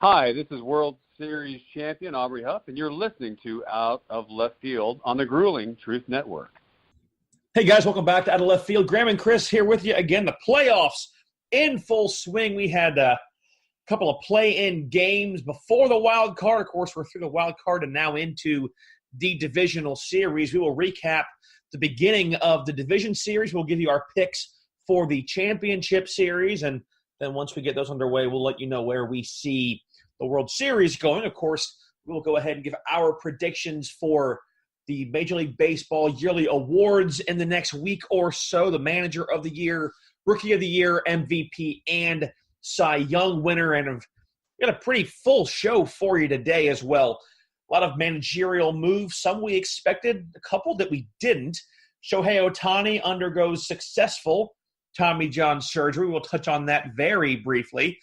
Hi, this is World Series champion Aubrey Huff, and you're listening to Out of Left Field on the grueling Truth Network. Hey, guys, welcome back to Out of Left Field. Graham and Chris here with you again. The playoffs in full swing. We had a couple of play-in games before the wild card. Of course, we're through the wild card and now into the divisional series. We will recap the beginning of the division series. We'll give you our picks for the championship series, and then once we get those underway, we'll let you know where we see the World Series going. Of course, we'll go ahead and give our predictions for the Major League Baseball yearly awards in the next week or so. The Manager of the Year, Rookie of the Year, MVP, and Cy Young winner. And I've got a pretty full show for you today as well. A lot of managerial moves, some we expected, a couple that we didn't. Shohei Ohtani undergoes successful Tommy John surgery. We'll touch on that very briefly.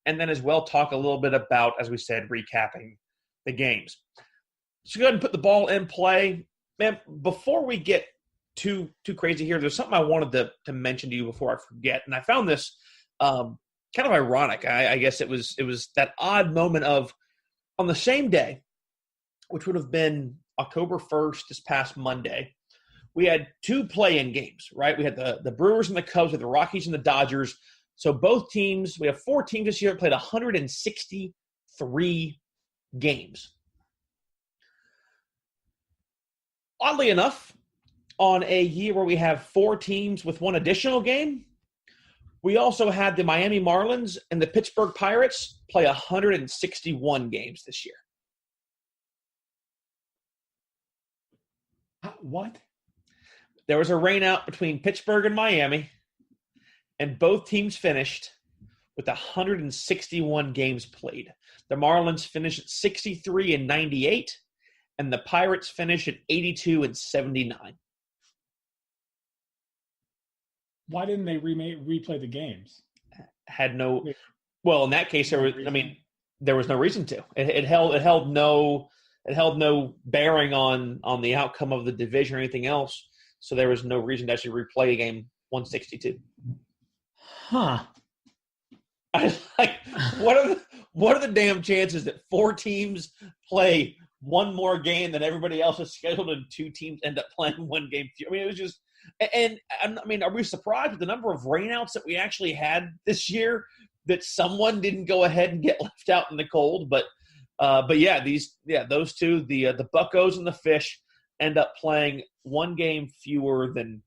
And then as well talk a little bit about, as we said, recapping the games. So go ahead and put the ball in play. Man, before we get too crazy here, there's something I wanted to mention to you before I forget. And I found this kind of ironic. I guess it was that odd moment of, on the same day, which would have been October 1st, this past Monday, we had two play-in games, right? We had the Brewers and the Cubs, with the Rockies and the Dodgers. So both teams, we have four teams this year that played 163 games. Oddly enough, on a year where we have four teams with one additional game, we also had the Miami Marlins and the Pittsburgh Pirates play 161 games this year. What? There was a rainout between Pittsburgh and Miami, and both teams finished with 161 games played. The Marlins finished at 63 and 98, and the Pirates finished at 82 and 79. Why didn't they replay the games? Well, in that case, there was no reason to. It held no bearing on the outcome of the division or anything else. So there was no reason to actually replay a game 162. Huh. What are the damn chances that four teams play one more game than everybody else is scheduled, and two teams end up playing one game? I mean, it was just – and are we surprised with the number of rainouts that we actually had this year, that someone didn't go ahead and get left out in the cold? But those two, the Buccos and the Fish, end up playing one game fewer than,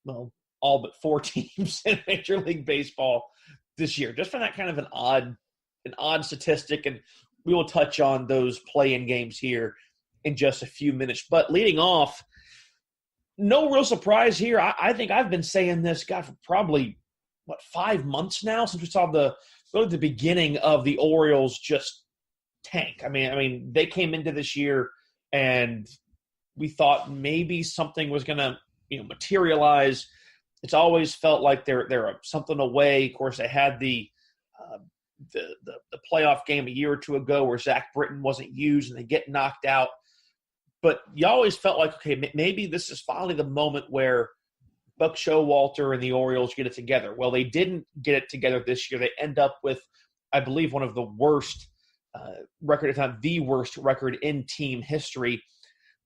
well, all but four teams in Major League Baseball this year. Just for that kind of an odd statistic, and we will touch on those play-in games here in just a few minutes. But leading off, no real surprise here. I think I've been saying this, God, for probably, 5 months now, since we saw the beginning of the Orioles just tank. I mean, they came into this year and we thought maybe something was going to, materialize. It's always felt like they're something away. Of course, they had the playoff game a year or two ago where Zach Britton wasn't used and they get knocked out. But you always felt like, okay, maybe this is finally the moment where Buck Showalter and the Orioles get it together. Well, they didn't get it together this year. They end up with, I believe, one of the worst record, if not the worst record in team history.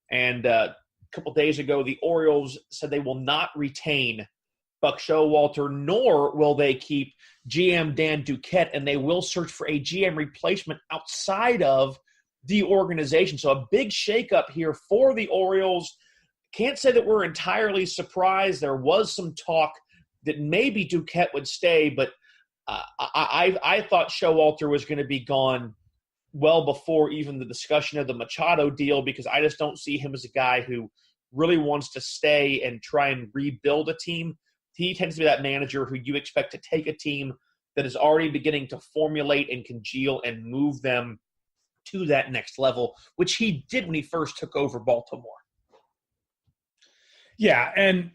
And a couple days ago, the Orioles said they will not retain Buck Showalter, nor will they keep GM Dan Duquette, and they will search for a GM replacement outside of the organization. So a big shakeup here for the Orioles. Can't say that we're entirely surprised. There was some talk that maybe Duquette would stay, but I thought Showalter was going to be gone well before even the discussion of the Machado deal, because I just don't see him as a guy who really wants to stay and try and rebuild a team. He tends to be that manager who you expect to take a team that is already beginning to formulate and congeal and move them to that next level, which he did when he first took over Baltimore. Yeah, and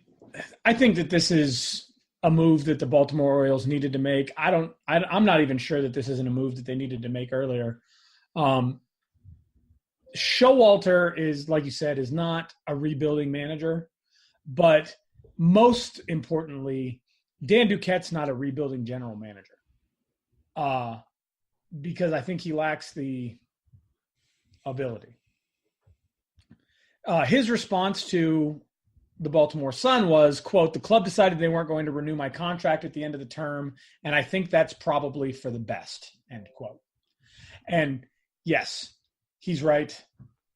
I think that this is a move that the Baltimore Orioles needed to make. I'm not even sure that this isn't a move that they needed to make earlier. Showalter is, like you said, is not a rebuilding manager, but most importantly, Dan Duquette's not a rebuilding general manager. because I think he lacks the ability. His response to the Baltimore Sun was, quote, "The club decided they weren't going to renew my contract at the end of the term, and I think that's probably for the best," end quote. And yes, he's right.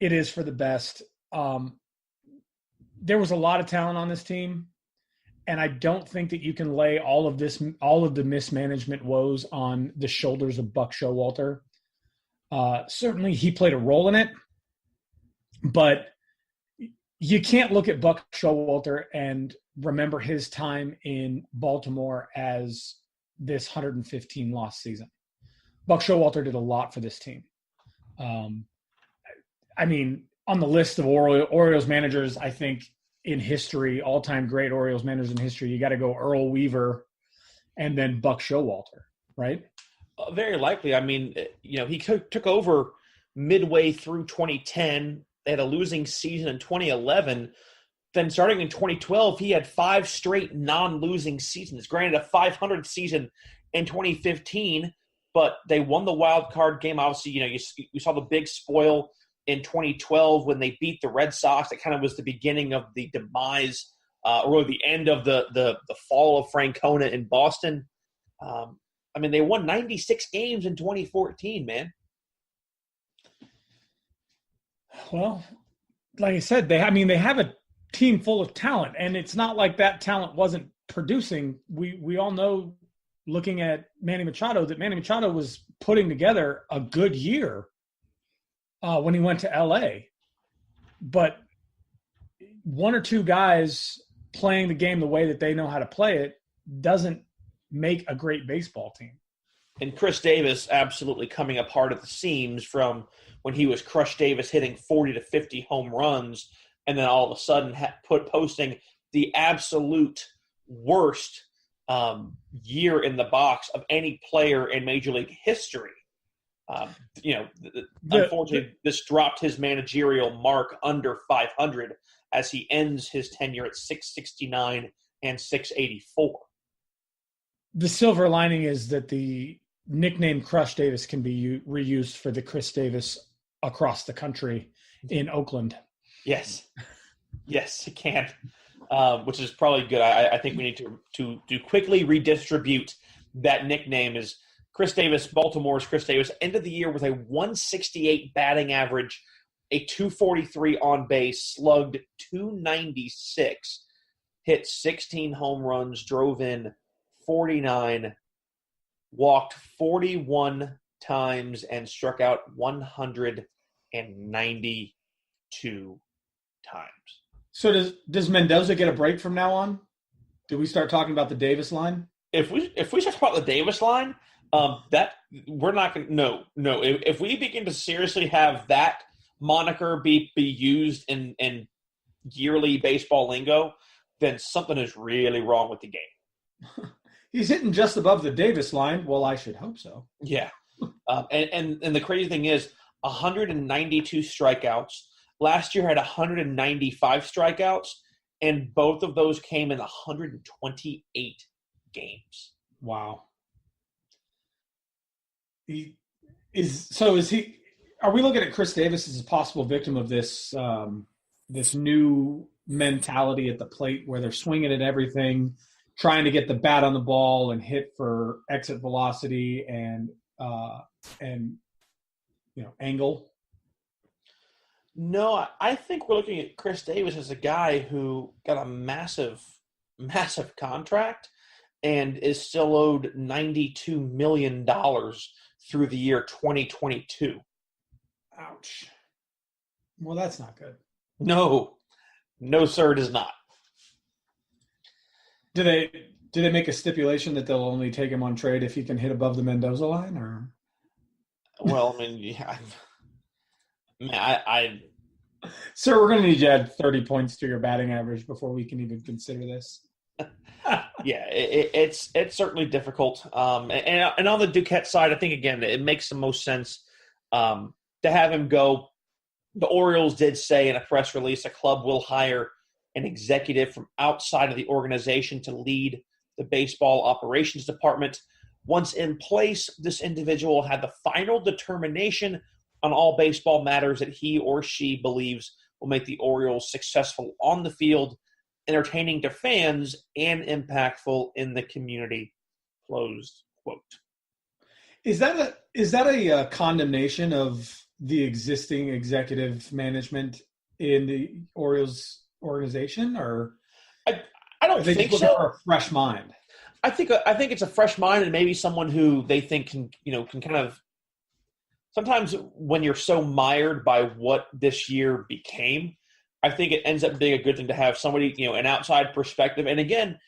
It is for the best. There was a lot of talent on this team, and I don't think that you can lay all of the mismanagement woes on the shoulders of Buck Showalter. Certainly he played a role in it, but you can't look at Buck Showalter and remember his time in Baltimore as this 115 loss season. Buck Showalter did a lot for this team. I mean, on the list of Orioles managers, I think in history, all-time great Orioles managers in history, you got to go Earl Weaver and then Buck Showalter, right? Very likely. I mean, he took over midway through 2010. They had a losing season in 2011. Then starting in 2012, he had 5 straight non-losing seasons. Granted, a 500 season in 2015, but they won the wild card game. Obviously, you saw the big spoil in 2012 when they beat the Red Sox. It kind of was the beginning of the demise, or really the end of the fall of Francona in Boston. I mean, they won 96 games in 2014, man. Well, like I said, they have a team full of talent, and it's not like that talent wasn't producing. We all know, looking at Manny Machado, that Manny Machado was putting together a good year when he went to LA. But one or two guys playing the game the way that they know how to play it doesn't make a great baseball team. And Chris Davis absolutely coming apart at the seams from when he was Crush Davis hitting 40 to 50 home runs, and then all of a sudden posting the absolute worst year in the box of any player in Major League history. Unfortunately, this dropped his managerial mark under 500 as he ends his tenure at 669 and 684. The silver lining is that the nickname Crush Davis can be reused for the Chris Davis across the country in Oakland. Yes, it can, which is probably good. I think we need to quickly redistribute that nickname. Is Chris Davis, Baltimore's Chris Davis, ended the year with a 168 batting average, a 243 on base, slugged 296, hit 16 home runs, drove in 49, walked 41 times, and struck out 192 times. So does Mendoza get a break from now on? Do we start talking about the Davis line? If we start talking about the Davis line, that we're not going to no. If we begin to seriously have that moniker be used in yearly baseball lingo, then something is really wrong with the game. He's hitting just above the Davis line. Well, I should hope so. Yeah. And the crazy thing is 192 strikeouts. Last year had 195 strikeouts, and both of those came in 128 games. Wow. Are we looking at Chris Davis as a possible victim of this this new mentality at the plate where they're swinging at everything, trying to get the bat on the ball and hit for exit velocity and angle? No, I think we're looking at Chris Davis as a guy who got a massive contract and is still owed $92 million through the year 2022. Ouch. Well, that's not good. No, sir, it is not. Do they make a stipulation that they'll only take him on trade if he can hit above the Mendoza line, or? Well, I mean, yeah. Sir, we're going to need you to add 30 points to your batting average before we can even consider this. Yeah, it's certainly difficult. And on the Duquette side, I think, again, it makes the most sense to have him go. The Orioles did say in a press release a club will hire an executive from outside of the organization to lead the baseball operations department. Once in place, this individual had the final determination on all baseball matters that he or she believes will make the Orioles successful on the field, entertaining to fans, and impactful in the community. Closed quote. Is that a condemnation of the existing executive management in the Orioles organization, or I don't think so. For a fresh mind. I think it's a fresh mind, and maybe someone who they think can kind of. Sometimes when you're so mired by what this year became, I think it ends up being a good thing to have somebody, an outside perspective. And again,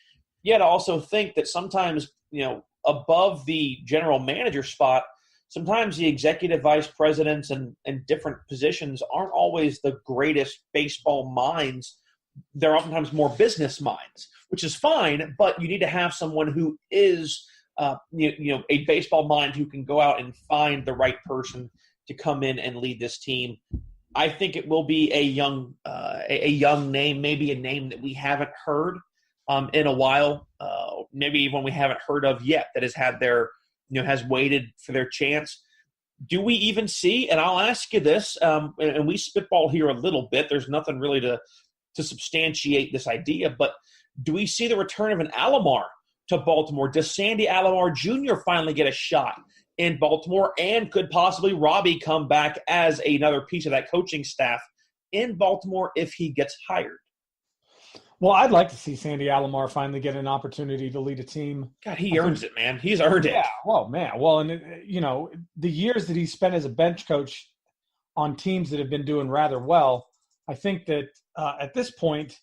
you had to also think that sometimes, above the general manager spot, sometimes the executive vice presidents and different positions aren't always the greatest baseball minds. They're oftentimes more business minds, which is fine, but you need to have someone who is a baseball mind who can go out and find the right person to come in and lead this team. I think it will be a young name, maybe a name that we haven't heard in a while, maybe even we haven't heard of yet, that has had has waited for their chance. Do we even see? And I'll ask you this, and we spitball here a little bit. There's nothing really to substantiate this idea, but do we see the return of an Alomar to Baltimore? Does Sandy Alomar Jr. finally get a shot in Baltimore? And could possibly Robbie come back as another piece of that coaching staff in Baltimore if he gets hired? Well, I'd like to see Sandy Alomar finally get an opportunity to lead a team. God, he earns it, man. He's earned it. Yeah, well, man. Well, and, the years that he spent as a bench coach on teams that have been doing rather well, I think that at this point,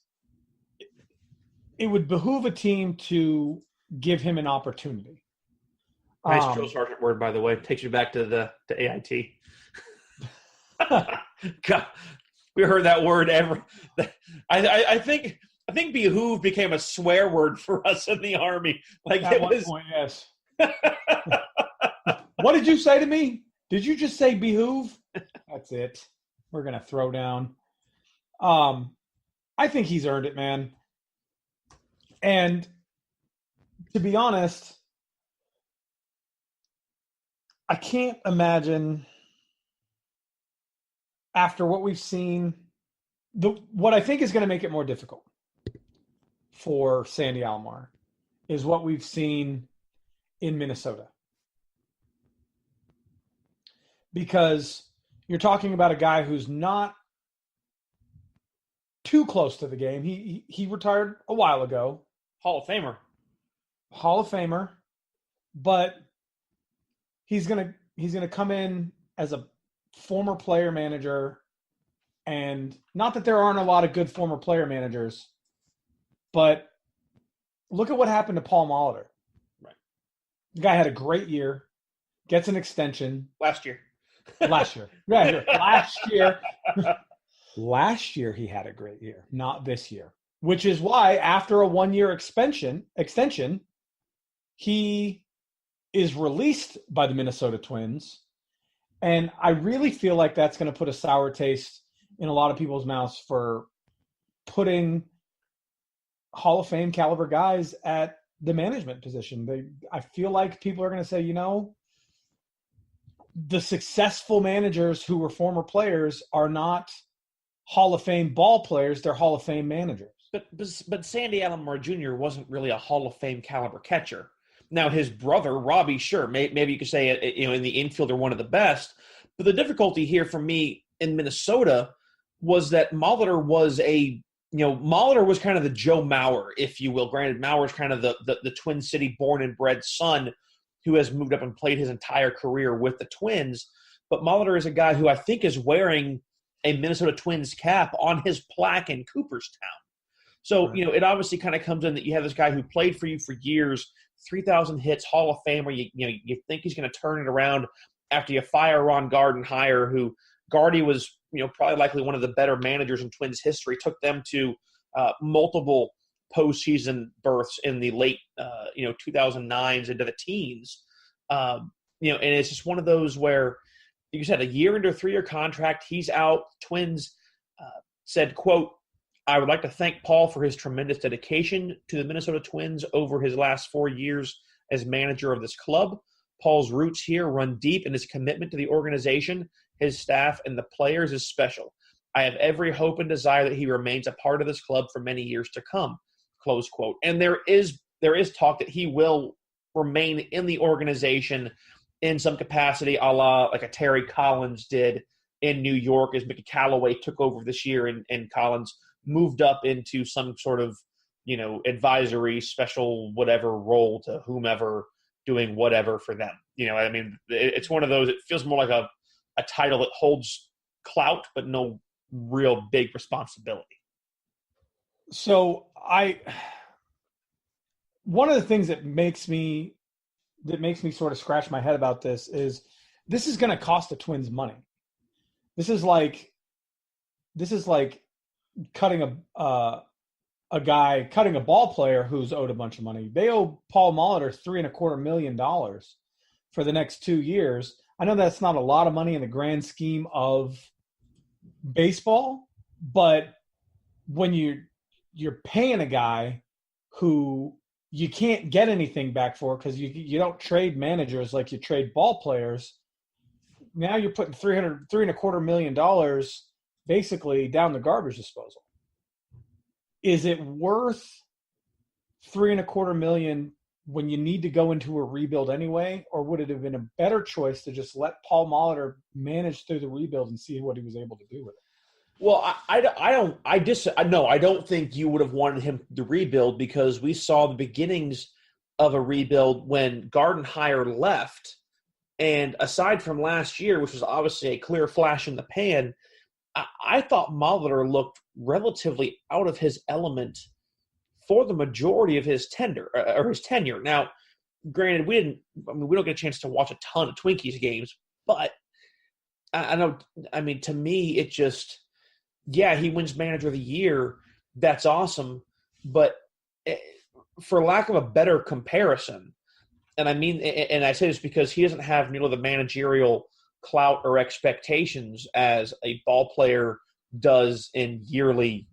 it would behoove a team to give him an opportunity. Nice drill sergeant word, by the way. Takes you back to AIT. God, we heard that word ever. I think behoove became a swear word for us in the Army. Like at one point, yes. What did you say to me? Did you just say behoove? That's it. We're gonna throw down. I think he's earned it, man. And to be honest, I can't imagine, after what we've seen, what I think is going to make it more difficult for Sandy Alomar is what we've seen in Minnesota. Because you're talking about a guy who's not too close to the game. He retired a while ago. Hall of Famer, but he's gonna come in as a former player manager, and not that there aren't a lot of good former player managers, but look at what happened to Paul Molitor. Right, the guy had a great year, gets an extension last year. Right, last year he had a great year, not this year. Which is why, after a 1-year extension, he is released by the Minnesota Twins. And I really feel like that's going to put a sour taste in a lot of people's mouths for putting Hall of Fame caliber guys at the management position. I feel like people are going to say, the successful managers who were former players are not Hall of Fame ball players, they're Hall of Fame managers. But Sandy Alomar Jr. wasn't really a Hall of Fame caliber catcher. Now, his brother, Robbie, sure, maybe you could say, in the infield, they're one of the best. But the difficulty here for me in Minnesota was that Molitor was Molitor was kind of the Joe Mauer, if you will. Granted, Mauer's kind of the Twin City born and bred son who has moved up and played his entire career with the Twins. But Molitor is a guy who I think is wearing a Minnesota Twins cap on his plaque in Cooperstown. So, it obviously kind of comes in that you have this guy who played for you for years, 3,000 hits, Hall of Famer. You think he's going to turn it around after you fire Ron Gardenhire, who Gardy was, probably likely one of the better managers in Twins history, took them to multiple postseason berths in the late, 2009s into the teens. And it's just one of those where, like you said, a year into a 3-year contract, he's out. Twins said, quote, "I would like to thank Paul for his tremendous dedication to the Minnesota Twins over his last 4 years as manager of this club. Paul's roots here run deep, and his commitment to the organization, his staff, and the players is special. I have every hope and desire that he remains a part of this club for many years to come, close quote. And there is talk that he will remain in the organization in some capacity, a la like a Terry Collins did in New York as Mickey Callaway took over this year, and Collins moved up into some sort of, advisory, special, whatever role to whomever doing whatever for them. I mean, it's one of those, it feels more like a title that holds clout, but no real big responsibility. So one of the things that makes me sort of scratch my head about this is going to cost the Twins money. This is like cutting a ball player who's owed a bunch of money. They owe Paul Molitor $3.25 million for the next 2 years. I know that's not a lot of money in the grand scheme of baseball, but when you're paying a guy who you can't get anything back for because you don't trade managers like you trade ball players, now you're putting $3.25 million basically down the garbage disposal. Is it worth $3.25 million when you need to go into a rebuild anyway, or would it have been a better choice to just let Paul Molitor manage through the rebuild and see what he was able to do with it? Well, I don't think you would have wanted him to rebuild, because we saw the beginnings of a rebuild when Gardenhire left. And aside from last year, which was obviously a clear flash in the pan, I thought Molitor looked relatively out of his element for the majority of his tenure. Now, granted, we don't get a chance to watch a ton of Twinkies games, but to me, it just, he wins Manager of the Year. That's awesome. But for lack of a better comparison, and I say this because he doesn't have the managerial clout or expectations as a ball player does in yearly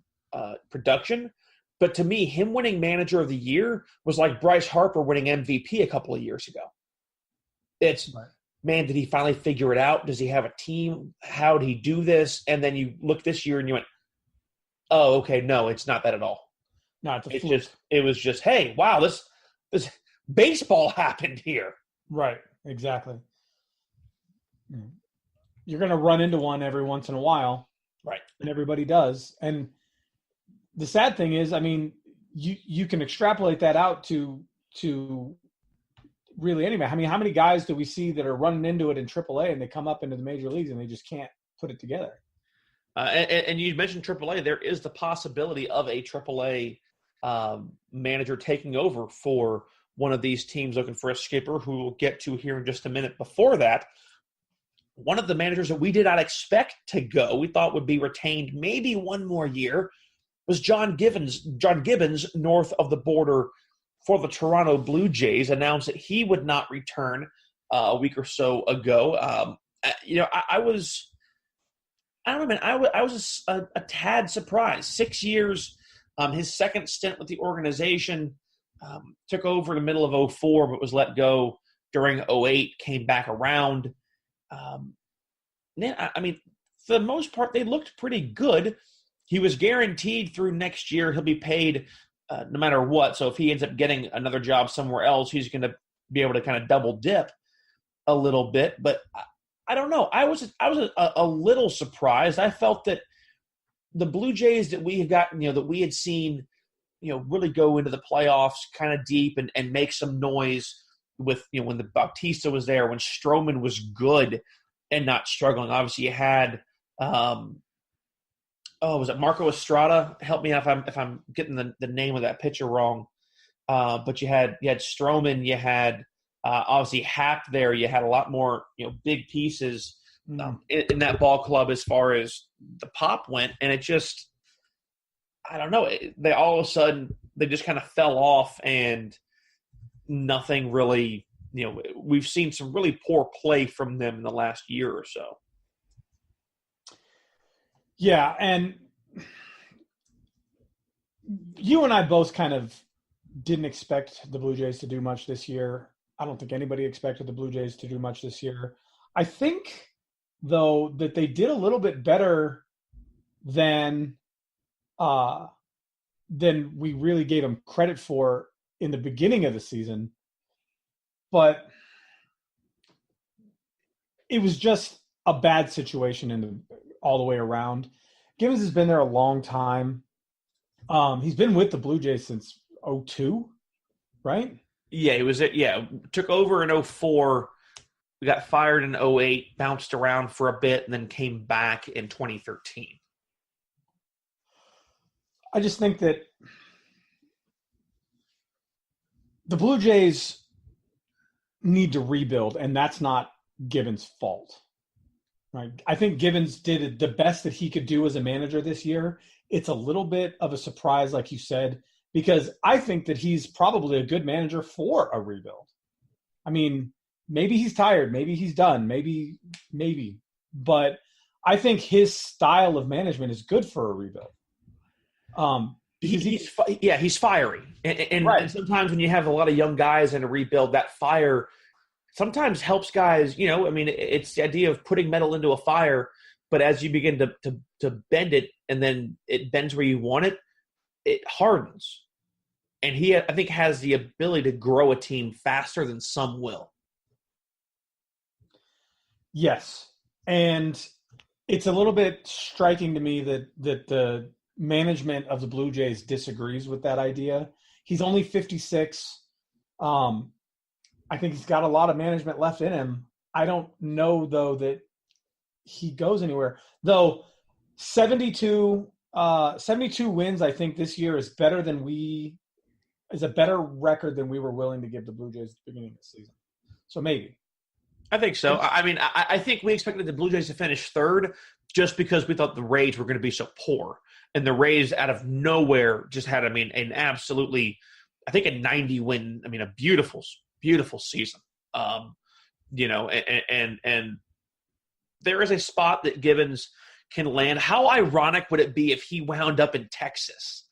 production. But to me, him winning Manager of the Year was like Bryce Harper winning MVP a couple of years ago. It's, right. Man, did he finally figure it out? Does he have a team? How did he do this? And then you look this year and you went, oh, okay, no, it's not that at all. No, it was just, hey, wow, this baseball happened here. Right, exactly. You're going to run into one every once in a while. Right. And everybody does. And the sad thing is, you can extrapolate that out to really anybody. How many guys do we see that are running into it in AAA and they come up into the major leagues and they just can't put it together? And you mentioned AAA. There is the possibility of a AAA manager taking over for one of these teams looking for a skipper, who we'll get to here in just a minute. Before that, one of the managers that we did not expect to go, we thought would be retained maybe one more year, was John Gibbons, north of the border for the Toronto Blue Jays, announced that he would not return a week or so ago. I was a tad surprised. 6 years, his second stint with the organization, took over in the middle of 2004, but was let go during 2008, came back around. For the most part, they looked pretty good. He was guaranteed through next year. He'll be paid no matter what. So if he ends up getting another job somewhere else, he's going to be able to kind of double dip a little bit. But I don't know. I was a little surprised. I felt that the Blue Jays that we have gotten, that we had seen, really go into the playoffs kind of deep and make some noise with, when the Bautista was there, when Stroman was good and not struggling. Obviously, you had, was it Marco Estrada? Help me out if I'm getting the name of that pitcher wrong. But you had Stroman, you had obviously Happ there. You had a lot more, big pieces in that ball club as far as the pop went, and it just, I don't know. They all of a sudden they just kind of fell off, and nothing really. We've seen some really poor play from them in the last year or so. Yeah, and you and I both kind of didn't expect the Blue Jays to do much this year. I don't think anybody expected the Blue Jays to do much this year. I think, though, that they did a little bit better than we really gave them credit for in the beginning of the season. But it was just a bad situation all the way around. Givens has been there a long time. He's been with the Blue Jays since 2002, right? Yeah, he was took over in 2004. We got fired in 2008, bounced around for a bit, and then came back in 2013. I just think that the Blue Jays need to rebuild, and that's not Givens' fault. Right? I think Givens did the best that he could do as a manager this year. It's a little bit of a surprise, like you said, because I think that he's probably a good manager for a rebuild. I mean, maybe he's tired, maybe he's done, maybe. But I think his style of management is good for a rebuild. He's fiery. And, right. And sometimes when you have a lot of young guys in a rebuild, that fire sometimes helps guys, it's the idea of putting metal into a fire, but as you begin to bend it and then it bends where you want it, it hardens. And he, I think, has the ability to grow a team faster than some will. Yes. And it's a little bit striking to me that the management of the Blue Jays disagrees with that idea. He's only 56. I think he's got a lot of management left in him. I don't know, though, that he goes anywhere. Though 72 wins, I think this year is a better record than we were willing to give the Blue Jays at the beginning of the season. So maybe. I think so. I think we expected the Blue Jays to finish third just because we thought the Rays were going to be so poor. And the Rays, out of nowhere, just had, an absolutely, I think, a 90-win, a beautiful season. And there is a spot that Givens can land. How ironic would it be if he wound up in Texas?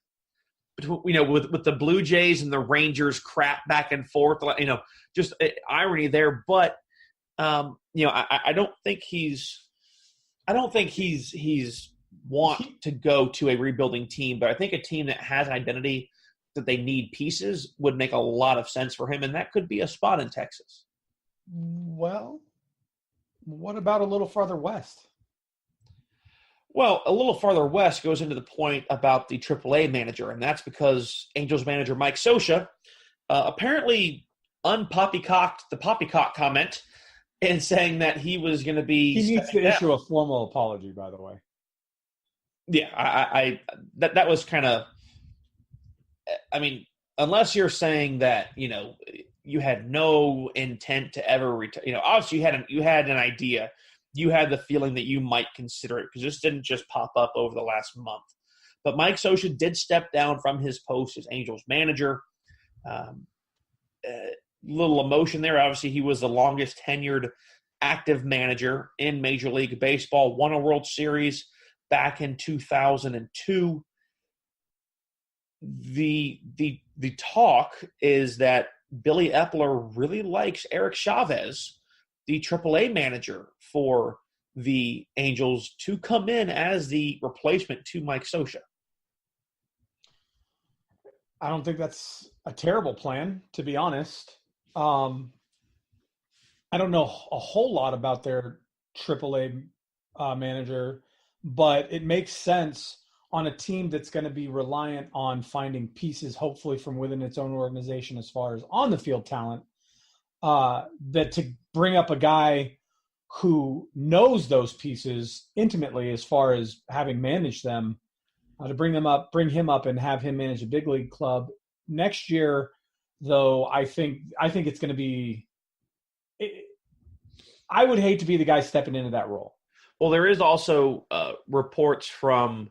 With the Blue Jays and the Rangers crap back and forth, just irony there. But I don't think he's want to go to a rebuilding team, but I think a team that has an identity that they need pieces would make a lot of sense for him, and that could be a spot in Texas. Well, what about a little farther west? Well, a little farther west goes into the point about the AAA manager, and that's because Angels manager Mike Scioscia apparently unpoppycocked the poppycock comment and saying that he was going to be. He needs to issue a formal apology, by the way. Yeah, that was kind of. Unless you're saying that you had no intent to ever retire. Obviously you had an idea. You had the feeling that you might consider it because this didn't just pop up over the last month. But Mike Scioscia did step down from his post as Angels manager. Little emotion there. Obviously, he was the longest tenured active manager in Major League Baseball. Won a World Series back in 2002. The talk is that Billy Epler really likes Eric Chavez, the AAA manager for the Angels, to come in as the replacement to Mike Scioscia. I don't think that's a terrible plan, to be honest. I don't know a whole lot about their AAA manager, but it makes sense on a team that's going to be reliant on finding pieces, hopefully from within its own organization as far as on-the-field talent, that to bring up a guy who knows those pieces intimately as far as having managed them, to bring him up and have him manage a big league club. Next year, though, I think it's going to be I would hate to be the guy stepping into that role. Well, there is also reports from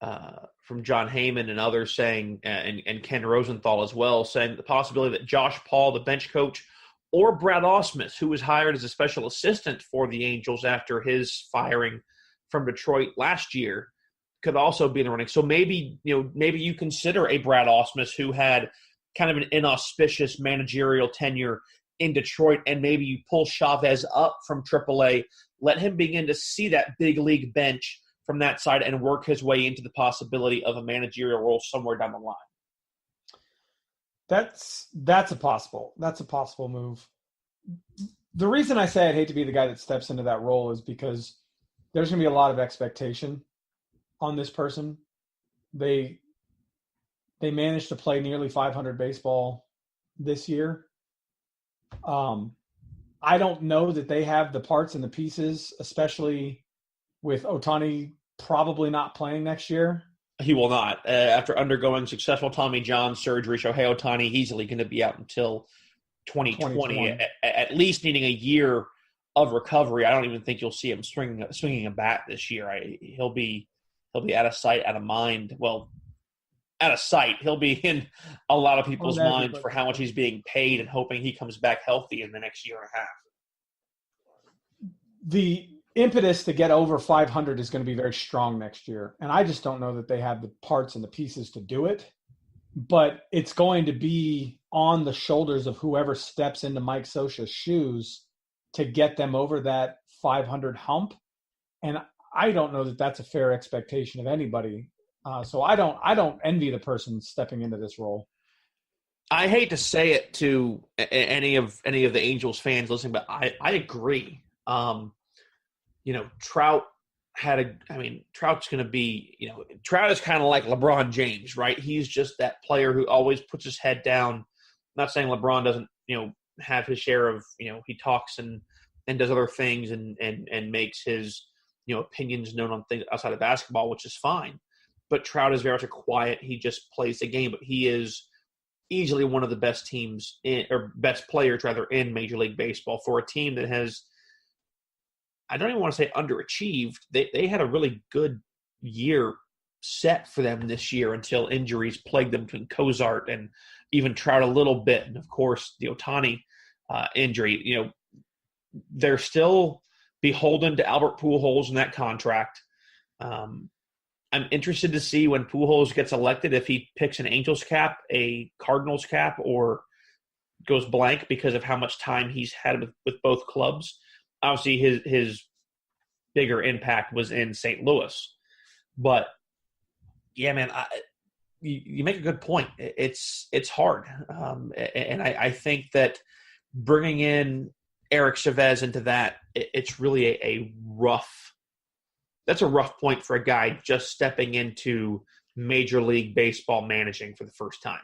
John Heyman and others saying, and Ken Rosenthal as well, saying the possibility that Josh Paul, the bench coach, or Brad Ausmus, who was hired as a special assistant for the Angels after his firing from Detroit last year, could also be in the running. So maybe you consider a Brad Ausmus who had kind of an inauspicious managerial tenure in Detroit, and maybe you pull Chavez up from AAA, let him begin to see that big league bench from that side and work his way into the possibility of a managerial role somewhere down the line. That's a possible move. The reason I say I'd hate to be the guy that steps into that role is because there's going to be a lot of expectation on this person. They managed to play nearly 500 baseball this year. I don't know that they have the parts and the pieces, especially with Ohtani probably not playing next year. He will not. After undergoing successful Tommy John surgery, Shohei Ohtani easily going to be out until 2020. At least needing a year of recovery. I don't even think you'll see him swinging a bat this year. He'll be out of sight, out of mind. Well, out of sight. He'll be in a lot of people's minds for how much he's being paid and hoping he comes back healthy in the next year and a half. The impetus to get over 500 is going to be very strong next year. And I just don't know that they have the parts and the pieces to do it. But it's going to be on the shoulders of whoever steps into Mike Scioscia's shoes to get them over that 500 hump. And I don't know that that's a fair expectation of anybody. So I don't envy the person stepping into this role. I hate to say it to any of the Angels fans listening, but I agree. Trout Trout's going to be, Trout is kind of like LeBron James, right? He's just that player who always puts his head down. I'm not saying LeBron doesn't, have his share of, he talks and does other things and makes his, opinions known on things outside of basketball, which is fine. But Trout is very much quiet. He just plays the game, but he is easily one of the best teams best players in Major League Baseball for a team that has, I don't even want to say underachieved. They had a really good year set for them this year until injuries plagued them between Cozart and even Trout a little bit. And, of course, the Ohtani injury. They're still beholden to Albert Pujols in that contract. I'm interested to see when Pujols gets elected if he picks an Angels cap, a Cardinals cap, or goes blank because of how much time he's had with both clubs. Obviously, his bigger impact was in St. Louis. But, yeah, man, you make a good point. It's hard. And I think that bringing in Eric Chavez into that, it's really a rough – that's a rough point for a guy just stepping into Major League Baseball managing for the first time.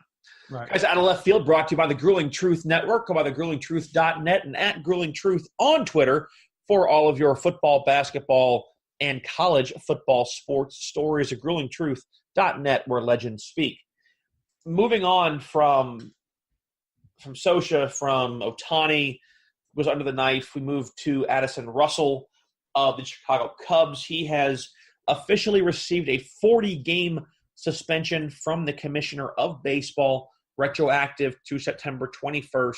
Right. Guys, Out of Left Field brought to you by the Grueling Truth Network. Go by thegruelingtruth.net and at Grueling Truth on Twitter for all of your football, basketball, and college football sports stories. Gruelingtruth.net, where legends speak. Moving on from Scioscia, from Ohtani, was under the knife. We moved to Addison Russell of the Chicago Cubs. He has officially received a 40-game suspension from the Commissioner of Baseball, retroactive to September 21st,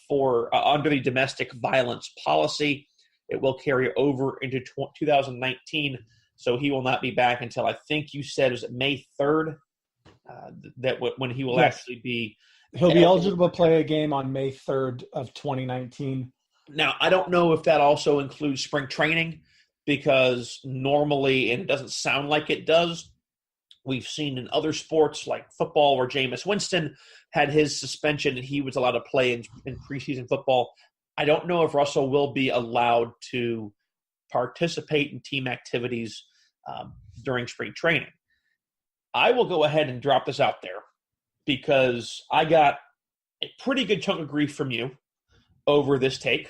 for under the domestic violence policy. It will carry over into 2019, so he will not be back until, I think you said, was it May 3rd? When he will actually be. He'll be eligible to play a game on May 3rd of 2019. Now, I don't know if that also includes spring training, because normally, and it doesn't sound like it does, we've seen in other sports like football where Jameis Winston had his suspension and he was allowed to play in preseason football. I don't know if Russell will be allowed to participate in team activities during spring training. I will go ahead and drop this out there because I got a pretty good chunk of grief from you over this take.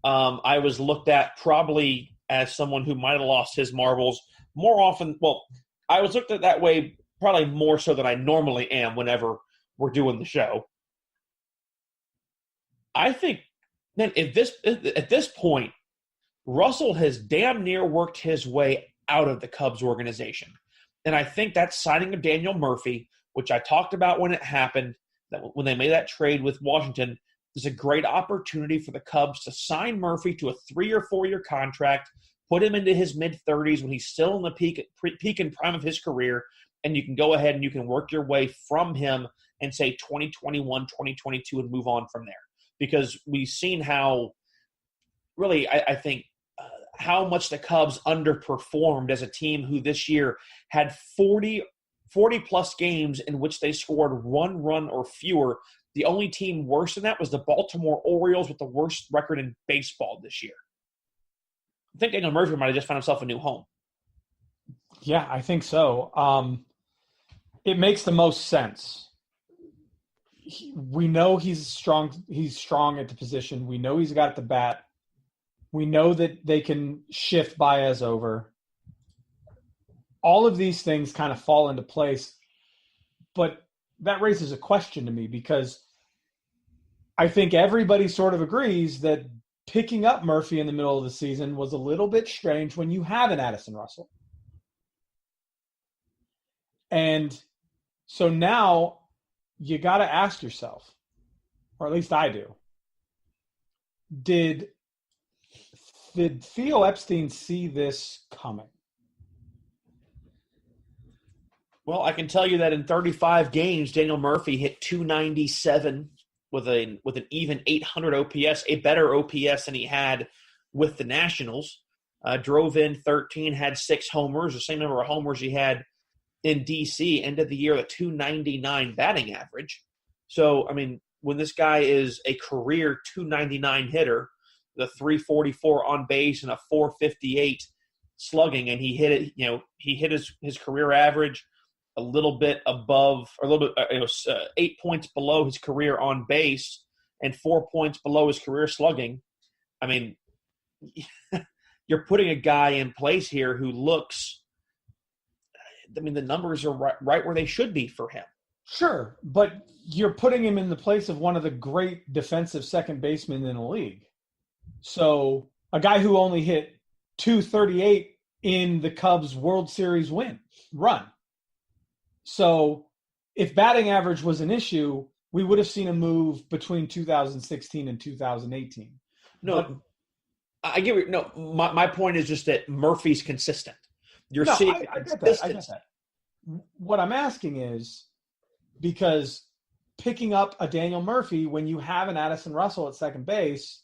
I was looked at probably as someone who might have lost his marbles more often. Well, I was looked at that way probably more so than I normally am whenever we're doing the show. I think that at this point, Russell has damn near worked his way out of the Cubs organization. And I think that signing of Daniel Murphy, which I talked about when it happened, that when they made that trade with Washington, is a great opportunity for the Cubs to sign Murphy to a 3 or 4 year contract, put him into his mid-30s when he's still in the peak and prime of his career, and you can go ahead and you can work your way from him and say 2021, 2022 and move on from there. Because we've seen how really, I think, how much the Cubs underperformed as a team who this year had 40-plus games in which they scored 1 run or fewer. The only team worse than that was the Baltimore Orioles with the worst record in baseball this year. I think Daniel Murphy might have just found himself a new home. Yeah, I think so. It makes the most sense. We know he's strong. He's strong at the position. We know he's got the bat. We know that they can shift Baez over. All of these things kind of fall into place. But that raises a question to me because I think everybody sort of agrees that picking up Murphy in the middle of the season was a little bit strange when you have an Addison Russell. And so now you got to ask yourself, or at least I do, did Theo Epstein see this coming? Well, I can tell you that in 35 games, Daniel Murphy hit .297 with an even 800 OPS, a better OPS than he had with the Nationals. Drove in 13, had 6 homers, the same number of homers he had in D.C., ended the year at .299 batting average. So, I mean, when this guy is a career .299 hitter, the .344 on base and a .458 slugging, and he hit it. He hit his career average a little bit above, or a little bit, 8 points below his career on base, and 4 points below his career slugging. I mean, you're putting a guy in place here who looks. I mean, the numbers are right where they should be for him. Sure, but you're putting him in the place of one of the great defensive second basemen in the league. So a guy who only hit .238 in the Cubs World Series run. So if batting average was an issue, we would have seen a move between 2016 and 2018. No, I get it. No, my point is just that Murphy's consistent. You're seeing I get that. What I'm asking is, because picking up a Daniel Murphy when you have an Addison Russell at second base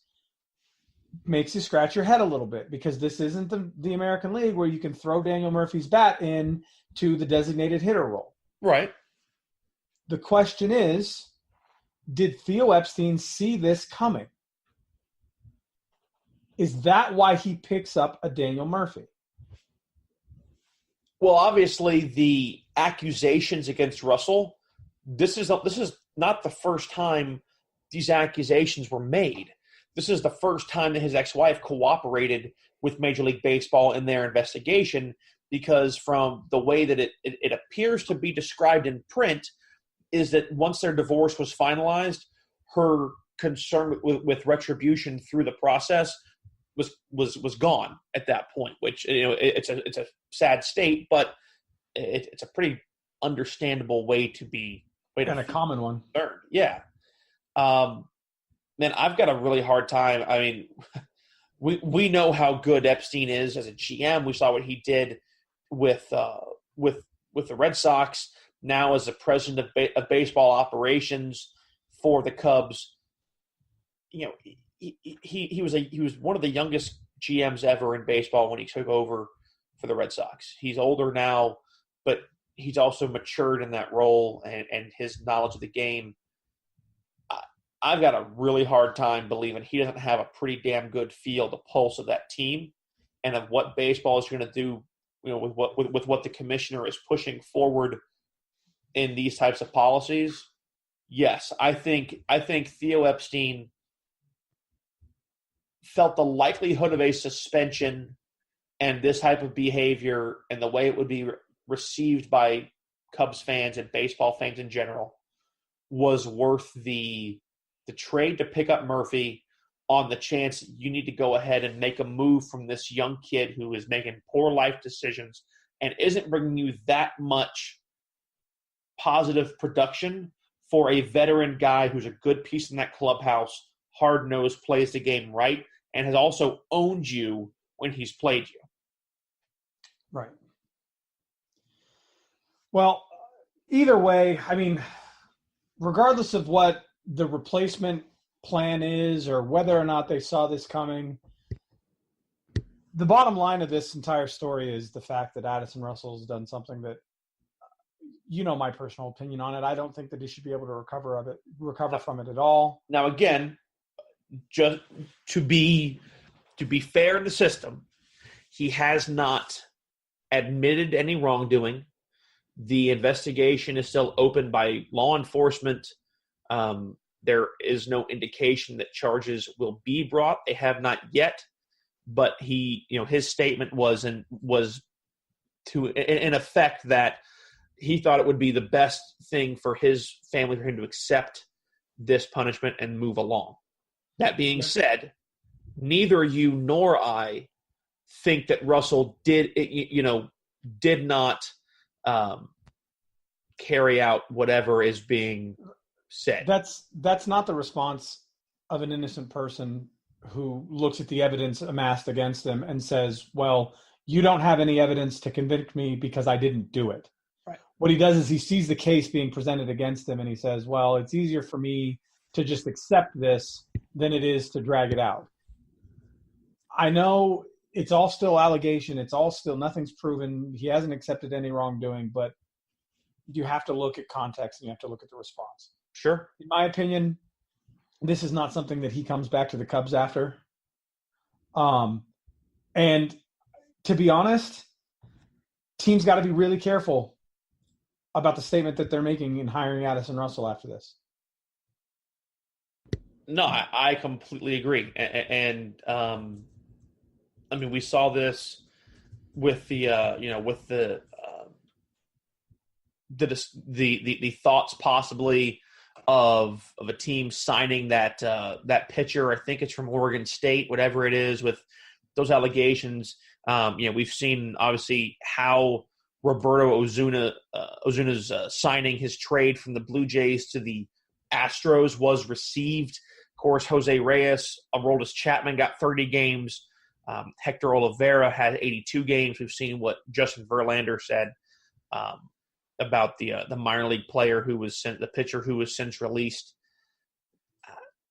makes you scratch your head a little bit, because this isn't the American League where you can throw Daniel Murphy's bat in to the designated hitter role. Right. The question is, did Theo Epstein see this coming? Is that why he picks up a Daniel Murphy? Well, obviously, the accusations against Russell, this is not the first time these accusations were made. This is the first time that his ex-wife cooperated with Major League Baseball in their investigation, because from the way that it appears to be described in print is that once their divorce was finalized, her concern with retribution through the process was gone at that point, which, it's a sad state, but it's a pretty understandable way to be. And a common one. Concerned. Yeah. Man, I've got a really hard time. I mean, we know how good Epstein is as a GM. We saw what he did with the Red Sox. Now as the president of baseball operations for the Cubs, he was one of the youngest GMs ever in baseball when he took over for the Red Sox. He's older now, but he's also matured in that role and his knowledge of the game. I've got a really hard time believing he doesn't have a pretty damn good feel, the pulse of that team, and of what baseball is going to do, with what the commissioner is pushing forward in these types of policies. Yes, I think Theo Epstein felt the likelihood of a suspension and this type of behavior and the way it would be received by Cubs fans and baseball fans in general was worth the trade to pick up Murphy on the chance you need to go ahead and make a move from this young kid who is making poor life decisions and isn't bringing you that much positive production for a veteran guy who's a good piece in that clubhouse, hard-nosed, plays the game right, and has also owned you when he's played you. Right. Well, either way, I mean, regardless of what the replacement plan is or whether or not they saw this coming, the bottom line of this entire story is the fact that Addison Russell has done something that, my personal opinion on it. I don't think that he should be able to recover from it at all. Now, again, just to be fair in the system, he has not admitted any wrongdoing. The investigation is still open by law enforcement. There is no indication that charges will be brought. They have not yet, but his statement was in effect that he thought it would be the best thing for his family for him to accept this punishment and move along. That being said, neither you nor I think that Russell did not carry out whatever is being said. That's not the response of an innocent person who looks at the evidence amassed against them and says, well, you don't have any evidence to convict me because I didn't do it. Right. What he does is he sees the case being presented against him and he says, well, it's easier for me to just accept this than it is to drag it out. I know it's all still allegation. It's all still, nothing's proven. He hasn't accepted any wrongdoing, but you have to look at context and you have to look at the response. Sure. In my opinion, this is not something that he comes back to the Cubs after. And to be honest, teams got to be really careful about the statement that they're making in hiring Addison Russell after this. No, I completely agree. And we saw this with the thoughts possibly of a team signing that pitcher. I think it's from Oregon State, whatever it is, with those allegations. We've seen obviously how Roberto Ozuna's signing his trade from the Blue Jays to the Astros was received. Of course, Jose Reyes, Aroldis Chapman got 30 games. Hector Oliveira had 82 games. We've seen what Justin Verlander said about the minor league player the pitcher who was since released.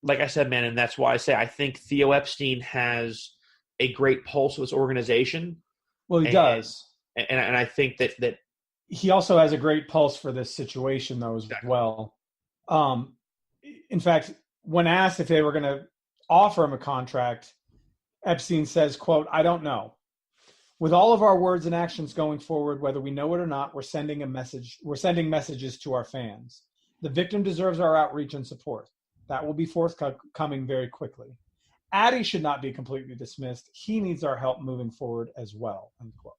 Like I said, man, and that's why I say I think Theo Epstein has a great pulse of this organization. Well, he does. And I think that he also has a great pulse for this situation, though, as well. In fact, when asked if they were going to offer him a contract, Epstein says, quote, "I don't know. With all of our words and actions going forward, whether we know it or not, we're sending messages to our fans. The victim deserves our outreach and support. That will be forthcoming very quickly. Addy should not be completely dismissed. He needs our help moving forward as well," end quote.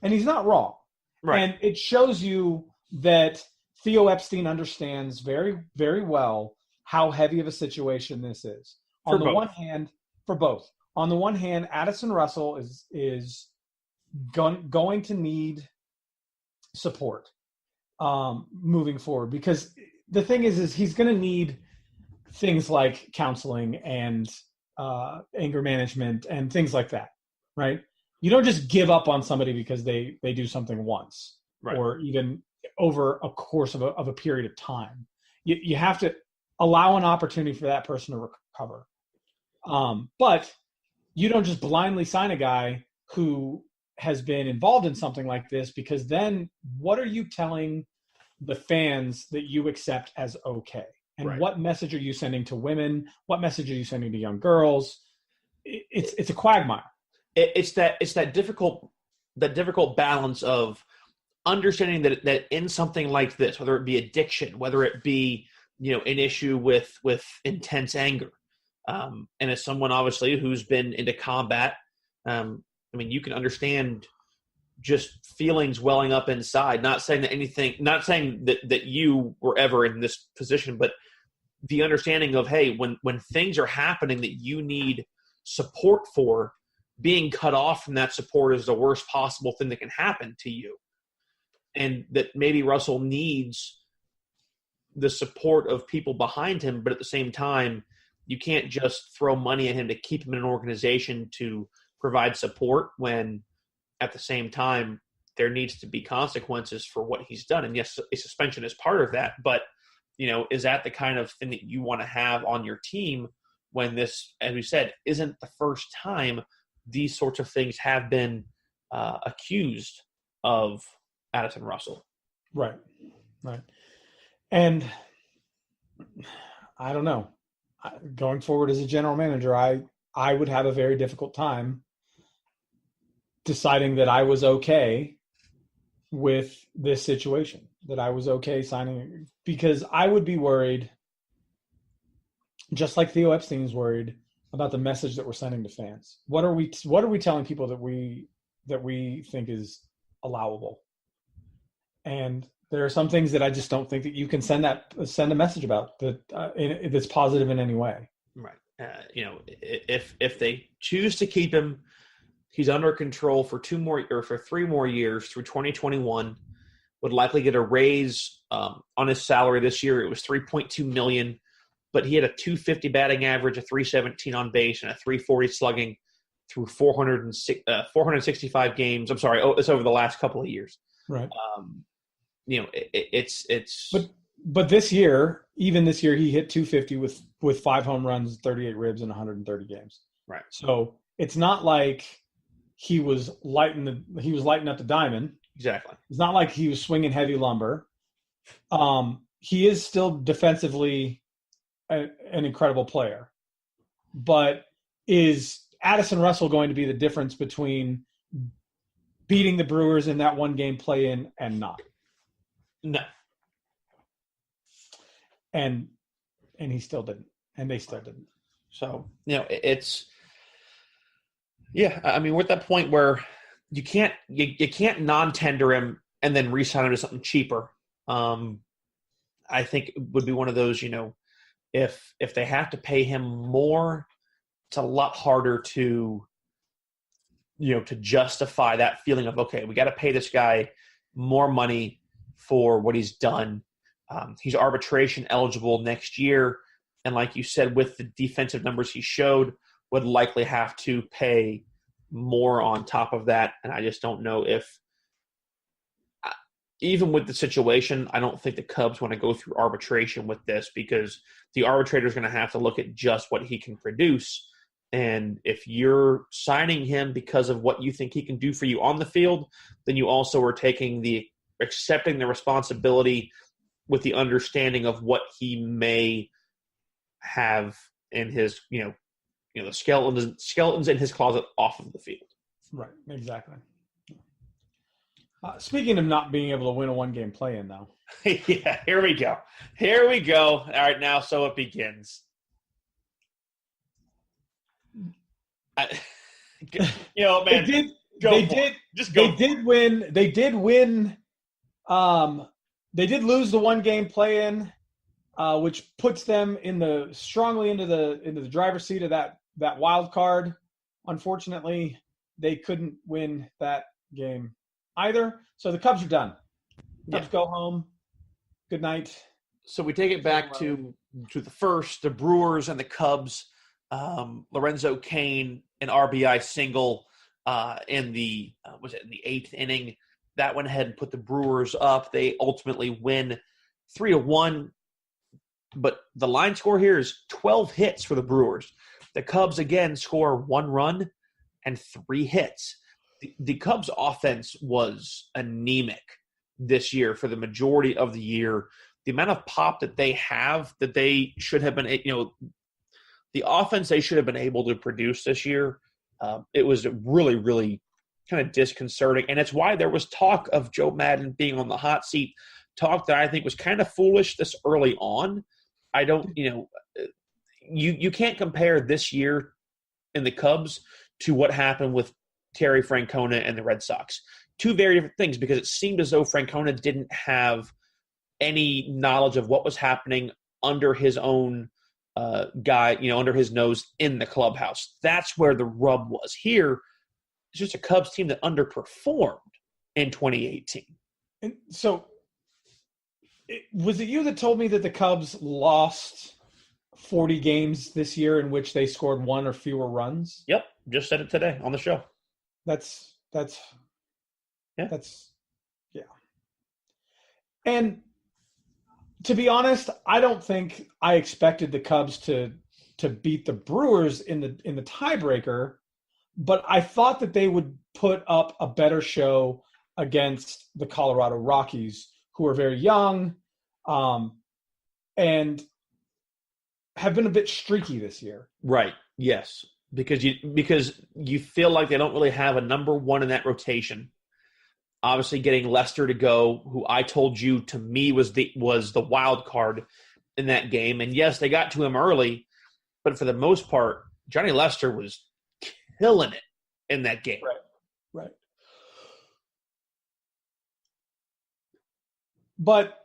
And he's not wrong. Right. And it shows you that Theo Epstein understands very, very well how heavy of a situation this is. On the one hand, for both. On the one hand, Addison Russell is going to need support moving forward, because the thing is he's going to need things like counseling and anger management and things like that, right? You don't just give up on somebody because they do something once, right, or even over a course of a period of time. You have to allow an opportunity for that person to recover. But you don't just blindly sign a guy who has been involved in something like this, because then what are you telling the fans that you accept as okay? And right, what message are you sending to women? What message are you sending to young girls? It's a quagmire. It's that difficult balance of understanding that in something like this, whether it be addiction, whether it be an issue with intense anger, and as someone obviously who's been into combat, you can understand just feelings welling up inside. Not saying that you were ever in this position, but the understanding of, hey, when things are happening that you need support for, being cut off from that support is the worst possible thing that can happen to you. And that maybe Russell needs the support of people behind him, but at the same time, you can't just throw money at him to keep him in an organization to provide support when at the same time there needs to be consequences for what he's done. And yes, a suspension is part of that, but is that the kind of thing that you want to have on your team when this, as we said, isn't the first time these sorts of things have been accused of Addison Russell? Right. And I don't know. Going forward as a general manager, I would have a very difficult time deciding that I was okay with this situation, that I was okay signing, because I would be worried, just like Theo Epstein is worried about the message that we're sending to fans. What are we telling people that we think is allowable? And there are some things that I just don't think that you can send a message about that's positive in any way. Right. If they choose to keep him, he's under control for 3 more years through 2021. Would likely get a raise on his salary this year. It was $3.2 million, but he had a .250 batting average, a .317 on base, and a .340 slugging through 465 games. I'm sorry, it's over the last couple of years. Right. It's. But this year, even this year, he hit .250 with 5 home runs, 38 ribs in 130 games. Right. So it's not like he was lighting up the diamond. Exactly. It's not like he was swinging heavy lumber. He is still defensively an incredible player. But is Addison Russell going to be the difference between beating the Brewers in that one game play-in and not? No. And he still didn't. And they still didn't. So, it's – yeah, I mean, we're at that point where you can't non-tender him and then re-sign him to something cheaper. I think it would be one of those, if they have to pay him more, it's a lot harder to justify that feeling of, okay, we got to pay this guy more money for what he's done. He's arbitration eligible next year. And like you said, with the defensive numbers he showed, would likely have to pay more on top of that. And I just don't know if, even with the situation, I don't think the Cubs want to go through arbitration with this, because the arbitrator is going to have to look at just what he can produce. And if you're signing him because of what you think he can do for you on the field, then you also are accepting the responsibility with the understanding of what he may have in his, the skeletons in his closet off of the field. Right, exactly. Speaking of not being able to win a one-game play-in, though. Yeah, here we go. All right, now so it begins. Man, they did lose the one-game play-in, which puts them strongly into the driver's seat of that wild card. Unfortunately, they couldn't win that game either. So the Cubs are done. Cubs go home. Good night. So we take it back to the Brewers and the Cubs. Lorenzo Cain, an RBI single in the 8th inning. That went ahead and put the Brewers up. They ultimately win 3-1. But the line score here is 12 hits for the Brewers. The Cubs, again, score 1 run and 3 hits. The Cubs' offense was anemic this year for the majority of the year. The amount of pop that they have, that they should have been, the offense they should have been able to produce this year, it was really, really kind of disconcerting. And it's why there was talk of Joe Madden being on the hot seat, talk that I think was kind of foolish this early on. I don't, you can't compare this year in the Cubs to what happened with Terry Francona and the Red Sox. Two very different things, because it seemed as though Francona didn't have any knowledge of what was happening under his own guy, under his nose in the clubhouse. That's where the rub was. Here, it's just a Cubs team that underperformed in 2018. And so, was it you that told me that the Cubs lost 40 games this year in which they scored 1 or fewer runs? Yep, just said it today on the show. That's yeah. And To be honest, I don't think I expected the Cubs to beat the Brewers in the tiebreaker, but I thought that they would put up a better show against the Colorado Rockies, who are very young, and have been a bit streaky this year. Right. Yes. Because you feel like they don't really have a number one in that rotation. Obviously, getting Lester to go, who I told you to me was the wild card in that game, and yes, they got to him early, but for the most part, Johnny Lester was killing it in that game. Right. But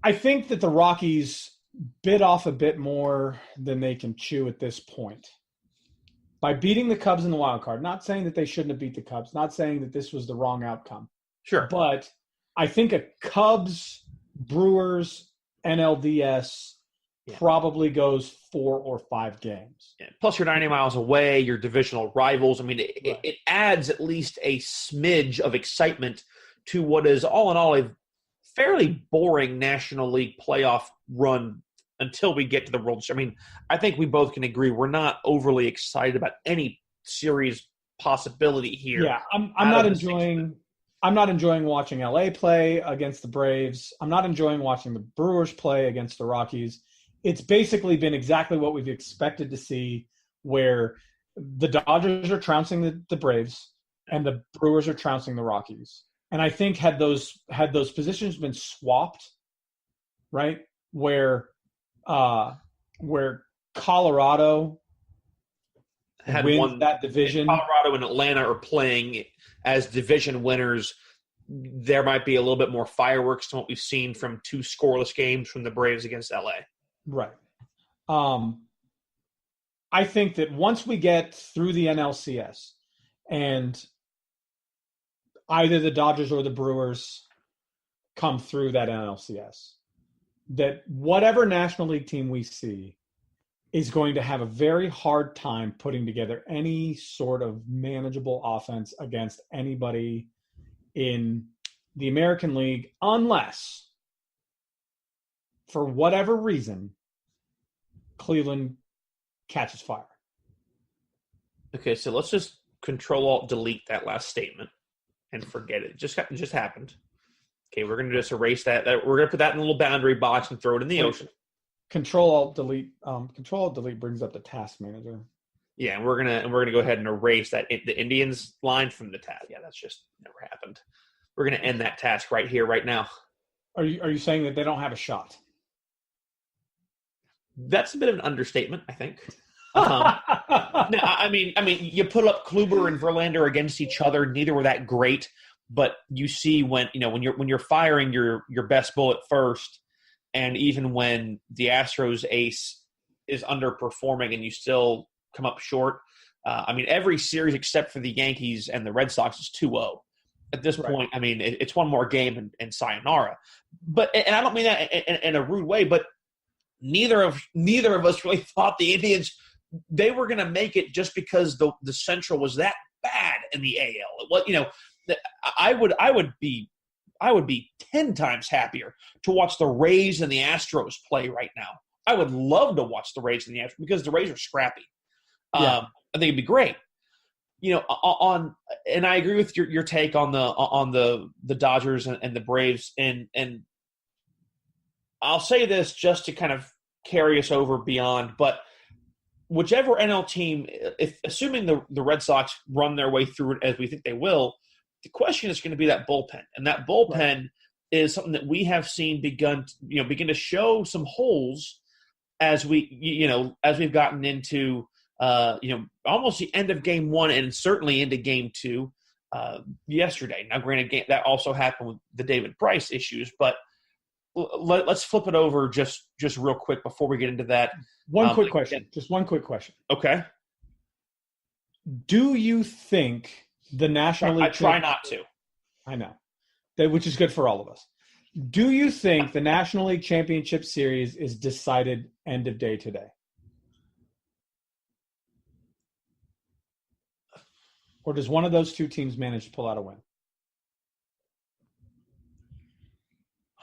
I think that the Rockies bit off a bit more than they can chew at this point. By beating the Cubs in the wild card, not saying that they shouldn't have beat the Cubs, not saying that this was the wrong outcome. Sure. But I think a Cubs, Brewers, NLDS probably goes 4 or 5 games. Yeah. Plus, you're 90 miles away, you're divisional rivals. I mean, it adds at least a smidge of excitement to what is, all in all, a fairly boring National League playoff run until we get to the World Series. I mean, I think we both can agree we're not overly excited about any series possibility here. Yeah, I'm not enjoying watching LA play against the Braves. I'm not enjoying watching the Brewers play against the Rockies. It's basically been exactly what we've expected to see, where the Dodgers are trouncing the Braves and the Brewers are trouncing the Rockies. And I think had those positions been swapped, right, where Colorado had wins won that division, Colorado and Atlanta are playing as division winners, there might be a little bit more fireworks than what we've seen from 2 scoreless games from the Braves against LA. Right. I think that once we get through the NLCS and either the Dodgers or the Brewers come through that NLCS, that whatever National League team we see is going to have a very hard time putting together any sort of manageable offense against anybody in the American League, unless, for whatever reason, Cleveland catches fire. Okay, so let's just Control-Alt-Delete that last statement and forget it. It just happened. Okay, we're going to just erase that. We're going to put that in a little boundary box and throw it in the ocean. Control-Alt-Delete. Control-Alt-Delete brings up the task manager. Yeah, and we're gonna go ahead and erase that the Indians line from the task. Yeah, that's just never happened. We're gonna end that task right here, right now. Are you saying that they don't have a shot? That's a bit of an understatement, I think. No, I mean, you put up Kluber and Verlander against each other. Neither were that great, but you see when you're firing your best bullet first, and even when the Astros ace is underperforming and you still come up short. Every series except for the Yankees and the Red Sox is 2-0. At this point, I mean, it's one more game and sayonara. And I don't mean that in a rude way, but neither of us really thought the Indians, they were going to make it just because the Central was that bad in the AL. Well, I would be 10 times happier to watch the Rays and the Astros play right now. I would love to watch the Rays and the Astros because the Rays are scrappy. I think it'd be great. And I agree with your take on the Dodgers and the Braves, and I'll say this just to kind of carry us over beyond, but whichever NL team, assuming the Red Sox run their way through it as we think they will, the question is going to be that bullpen, and that bullpen is something that we have seen begin to show some holes as we've gotten into almost the end of game 1 and certainly into game 2 yesterday. Now, granted, that also happened with the David Price issues, but let's flip it over just real quick before we get into that. One quick question. Okay. Do you think the National League? I try not to. I know, which is good for all of us. Do you think the National League Championship Series is decided end of day today? Or does one of those two teams manage to pull out a win?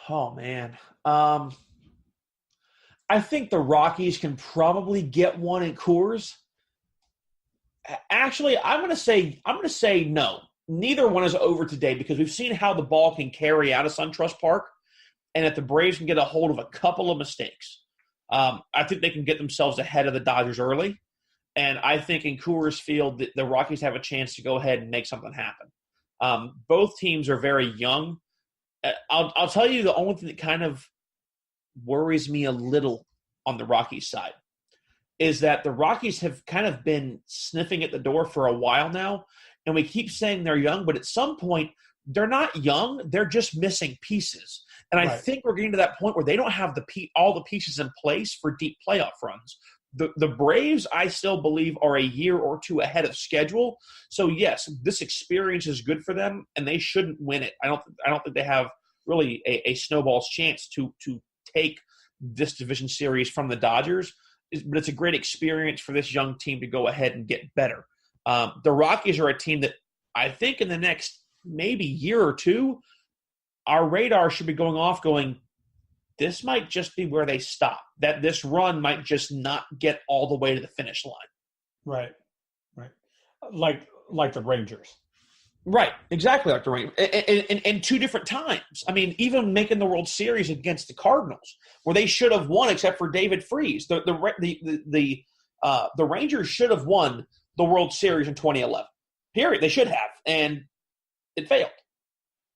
Oh, man. I think the Rockies can probably get one in Coors. Actually, I'm going to say no. Neither one is over today because we've seen how the ball can carry out of SunTrust Park, and if the Braves can get a hold of a couple of mistakes, I think they can get themselves ahead of the Dodgers early. And I think in Coors Field, the Rockies have a chance to go ahead and make something happen. Both teams are very young. I'll tell you the only thing that kind of worries me a little on the Rockies side is that the Rockies have kind of been sniffing at the door for a while now, and we keep saying they're young, but at some point, they're not young. They're just missing pieces. And I think we're getting to that point where they don't have all the pieces in place for deep playoff runs. The Braves, I still believe, are a year or two ahead of schedule. So, yes, this experience is good for them, and they shouldn't win it. I don't think they have really a snowball's chance to take this division series from the Dodgers. But it's a great experience for this young team to go ahead and get better. The Rockies are a team that I think in the next maybe year or two, our radar should be going off going, this might just be where they stop. That this run might just not get all the way to the finish line. Right. Like the Rangers. Right, exactly like the Rangers. And two different times. I mean, even making the World Series against the Cardinals, where they should have won except for David Freese. The Rangers should have won the World Series in 2011. Period. They should have, and it failed.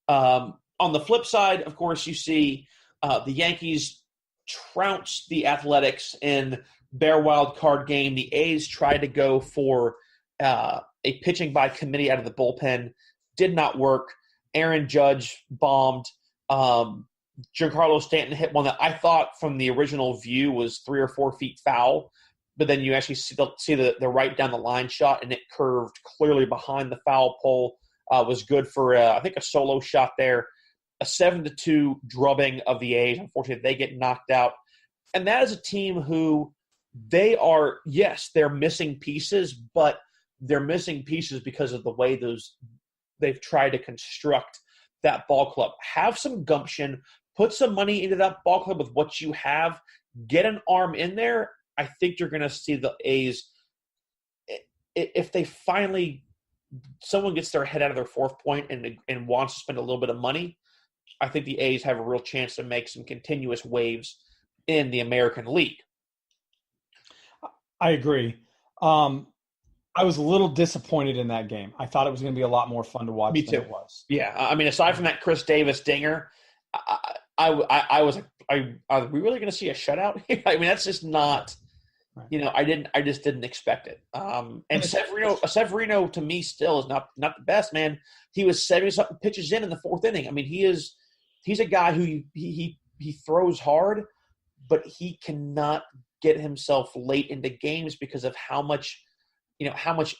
On the flip side, of course, you see the Yankees trounce the Athletics in their wild card game. The A's tried to go for a pitching by committee out of the bullpen. Did not work. Aaron Judge bombed. Giancarlo Stanton hit one that I thought from the original view was 3 or 4 feet foul, but then you actually see the right down the line shot, and it curved clearly behind the foul pole. Was good for, I think, a solo shot there. A 7-2 drubbing of the A's. Unfortunately, they get knocked out. And that is a team who they're missing pieces, but they're missing pieces because of the way they've tried to construct that ball club. Have some gumption, put some money into that ball club with what you have, get an arm in there. I think you're going to see the A's, if they finally, someone gets their head out of their fourth point and wants to spend a little bit of money, I think the A's have a real chance to make some continuous waves in the American League. I agree. I was a little disappointed in that game. I thought it was going to be a lot more fun to watch Me too. than it was. Yeah, I mean, aside from that Chris Davis dinger, I was like, are we really going to see a shutout here? I mean, that's just not, I just didn't expect it. And Severino to me still is not the best, man. He was 70-something pitches in the fourth inning. I mean, he's a guy who he throws hard, but he cannot get himself late into games because of how much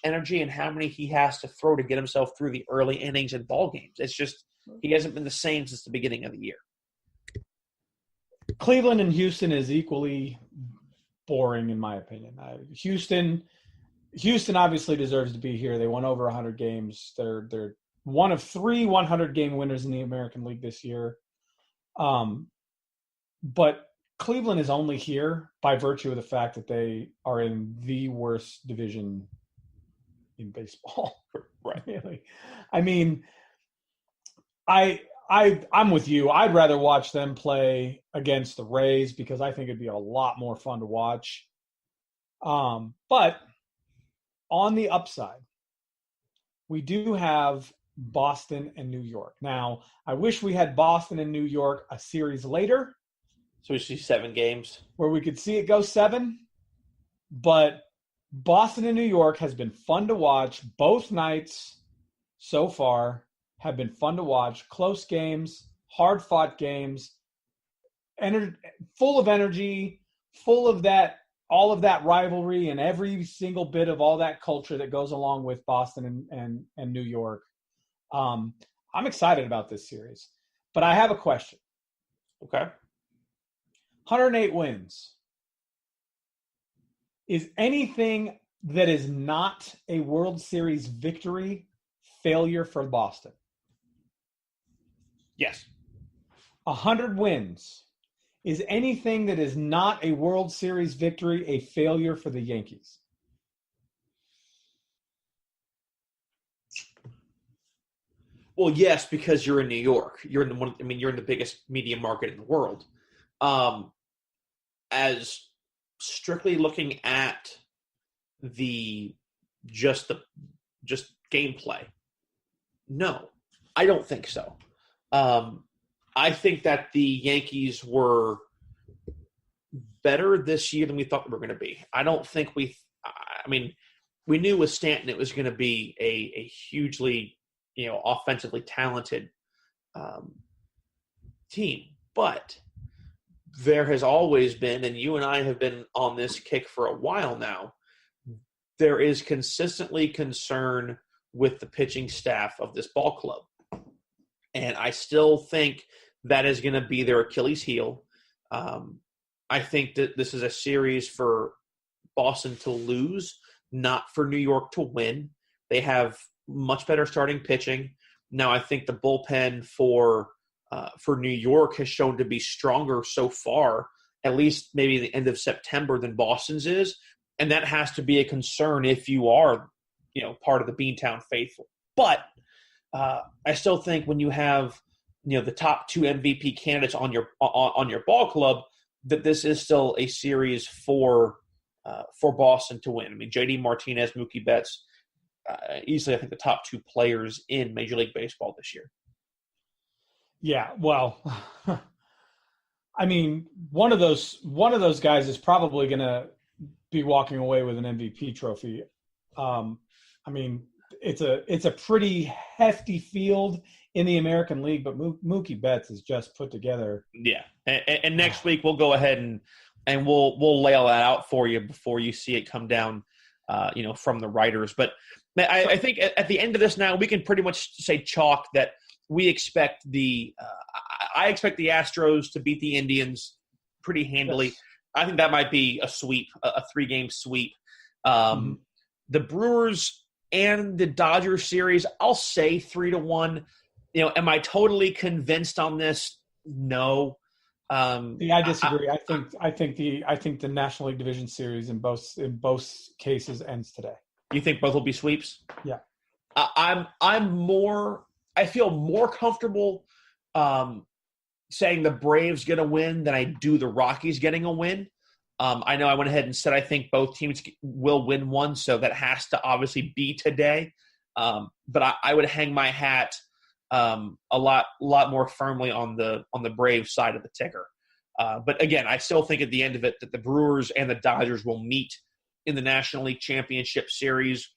energy and how many he has to throw to get himself through the early innings and ball games. It's just he hasn't been the same since the beginning of the year. Cleveland and Houston is equally boring in my opinion. Houston obviously deserves to be here. They won over 100 games. They're one of 3 100-game winners in the American League this year. But Cleveland is only here by virtue of the fact that they are in the worst division in baseball. Right. Really. I mean, I'm with you. I'd rather watch them play against the Rays because I think it'd be a lot more fun to watch. But on the upside, we do have Boston and New York. Now, I wish we had Boston and New York a series later. So we see 7 games. Where we could see it go 7. But Boston and New York has been fun to watch. Both nights so far have been fun to watch. Close games, hard-fought games, full of energy, full of that, all of that rivalry and every single bit of all that culture that goes along with Boston and New York. I'm excited about this series. But I have a question. Okay. 108 wins. Is anything that is not a World Series victory failure for Boston? Yes. 100 wins. Is anything that is not a World Series victory a failure for the Yankees? Well, yes, because you're in New York. You're in the biggest media market in the world. As strictly looking at just gameplay, no, I don't think so. I think that the Yankees were better this year than we thought they were going to be. I don't think we knew with Stanton it was going to be a hugely, offensively talented team. But there has always been, and you and I have been on this kick for a while now, there is consistently concern with the pitching staff of this ball club. And I still think that is going to be their Achilles heel. I think that this is a series for Boston to lose, not for New York to win. They have much better starting pitching. Now, I think the bullpen for New York has shown to be stronger so far, at least maybe the end of September, than Boston's is. And that has to be a concern if you are, part of the Beantown faithful. But I still think when you have, the top 2 MVP candidates on your ball club, that this is still a series for Boston to win. I mean, JD Martinez, Mookie Betts, easily I think the top 2 players in Major League Baseball this year. Yeah, well, I mean, one of those guys is probably going to be walking away with an MVP trophy. I mean, it's a pretty hefty field in the American League, but Mookie Betts is just put together. Yeah, and next week we'll go ahead and we'll lay all that out for you before you see it come down, from the writers. But I think at the end of this now, we can pretty much say chalk that we expect I expect the Astros to beat the Indians pretty handily. Yes. I think that might be a sweep, a 3-game sweep. The Brewers and the Dodgers series, I'll say 3-1. Am I totally convinced on this? No. I disagree. I think the National League Division Series in both cases ends today. You think both will be sweeps? Yeah. I feel more comfortable saying the Braves get a win than I do the Rockies getting a win. I know I went ahead and said I think both teams will win one, so that has to obviously be today. But I would hang my hat a lot more firmly on the Braves side of the ticker. But again, I still think at the end of it that the Brewers and the Dodgers will meet in the National League Championship Series.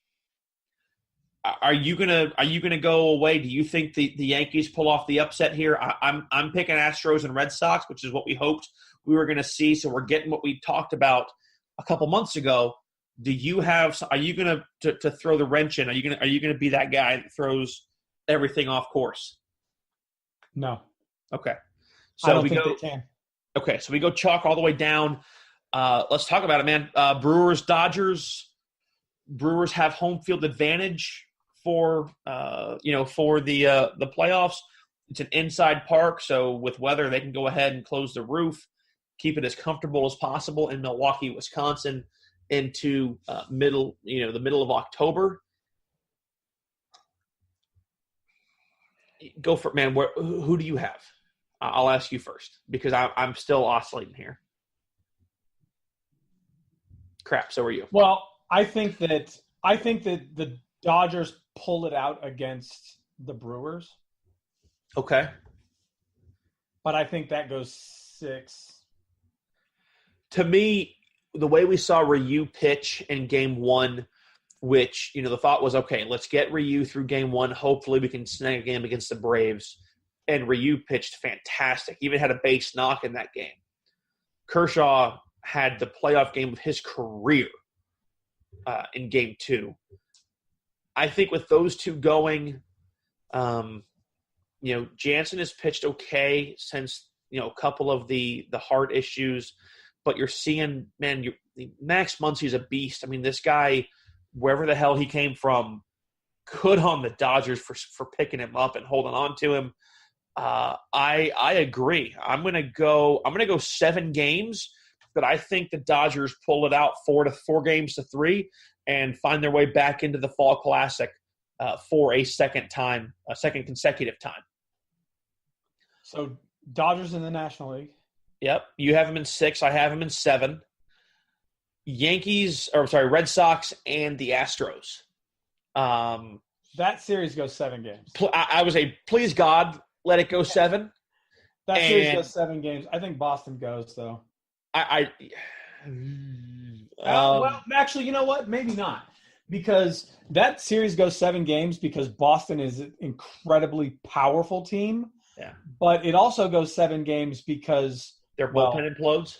Are you gonna go away? Do you think the Yankees pull off the upset here? I'm picking Astros and Red Sox, which is what we hoped we were going to see. So we're getting what we talked about a couple months ago. Are you going to throw the wrench in? Are you going to be that guy that throws everything off course? No. Okay. So I don't think they can. Okay, so we go chalk all the way down. Let's talk about it, man. Brewers, Dodgers. Brewers have home field advantage for the playoffs. It's an inside park, so with weather they can go ahead and close the roof, keep it as comfortable as possible in Milwaukee, Wisconsin, into the middle of October. Go for it, man. Who do you have? I'll ask you first because I'm still oscillating here. Crap. So are you? Well, I think that the Dodgers pull it out against the Brewers. Okay. But I think that goes 6. To me, the way we saw Ryu pitch in Game 1, which, the thought was, okay, let's get Ryu through Game 1. Hopefully we can snag a game against the Braves. And Ryu pitched fantastic. Even had a base knock in that game. Kershaw had the playoff game of his career in Game 2. I think with those two going, Jansen has pitched okay since, a couple of the heart issues. But you're seeing, man, Max Muncy's a beast. I mean, this guy, wherever the hell he came from, good on the Dodgers for picking him up and holding on to him. I agree. I'm gonna go 7 games, but I think the Dodgers pull it out 4 games to 3 and find their way back into the Fall Classic for a second consecutive time. So Dodgers in the National League. Yep, you have them in 6. I have them in 7. Red Sox and the Astros. That series goes 7 games. I would say, please God, let it go 7. That series goes 7 games. I think Boston goes, though. Well, actually, you know what? Maybe not. Because that series goes 7 games because Boston is an incredibly powerful team. Yeah. But it also goes 7 games because their bullpen implodes.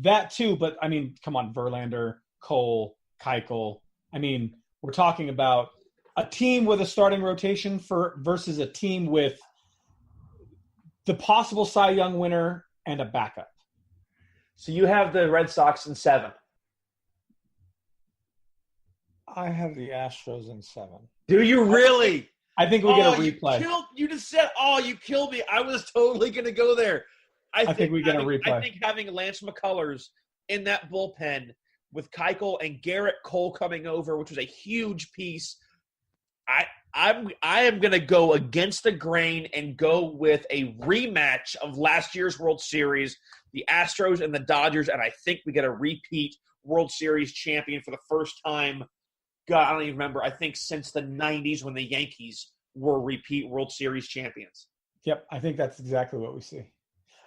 That too, but I mean, come on, Verlander, Cole, Keuchel. I mean, we're talking about a team with a starting rotation versus a team with the possible Cy Young winner and a backup. So you have the Red Sox in 7. I have the Astros in 7. Do you really? I think we get a replay. You just said, you killed me. I was totally going to go there. I think we get a replay. I think having Lance McCullers in that bullpen with Keuchel and Garrett Cole coming over, which was a huge piece, I am going to go against the grain and go with a rematch of last year's World Series, the Astros and the Dodgers, and I think we get a repeat World Series champion for the first time. God, I don't even remember. I think since the 90s when the Yankees were repeat World Series champions. Yep, I think that's exactly what we see.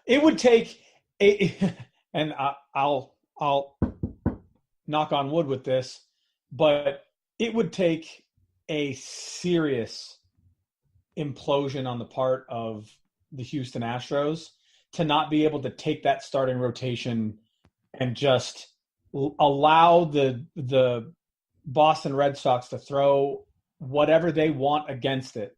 It would take and I'll knock on wood with this, but it would take a serious implosion on the part of the Houston Astros to not be able to take that starting rotation and just allow the Boston Red Sox to throw whatever they want against it.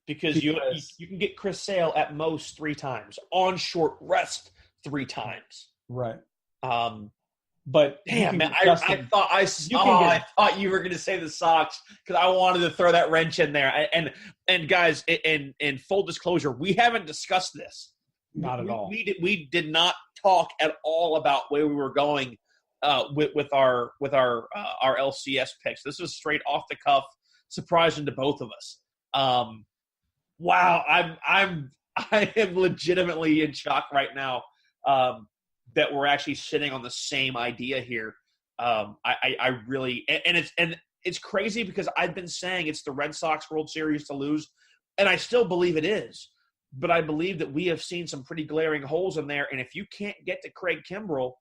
Because you can get Chris Sale at most 3 times, on short rest 3 times. Right. But damn, man, I thought you were going to say the Sox because I wanted to throw that wrench in there. And guys, in full disclosure, we haven't discussed this. Not at all. We did not talk at all about where we were going with our LCS picks. This was straight off the cuff, surprising to both of us. Wow, I am legitimately in shock right now that we're actually sitting on the same idea here. I really and it's crazy because I've been saying it's the Red Sox World Series to lose, and I still believe it is. But I believe that we have seen some pretty glaring holes in there, and if you can't get to Craig Kimbrell,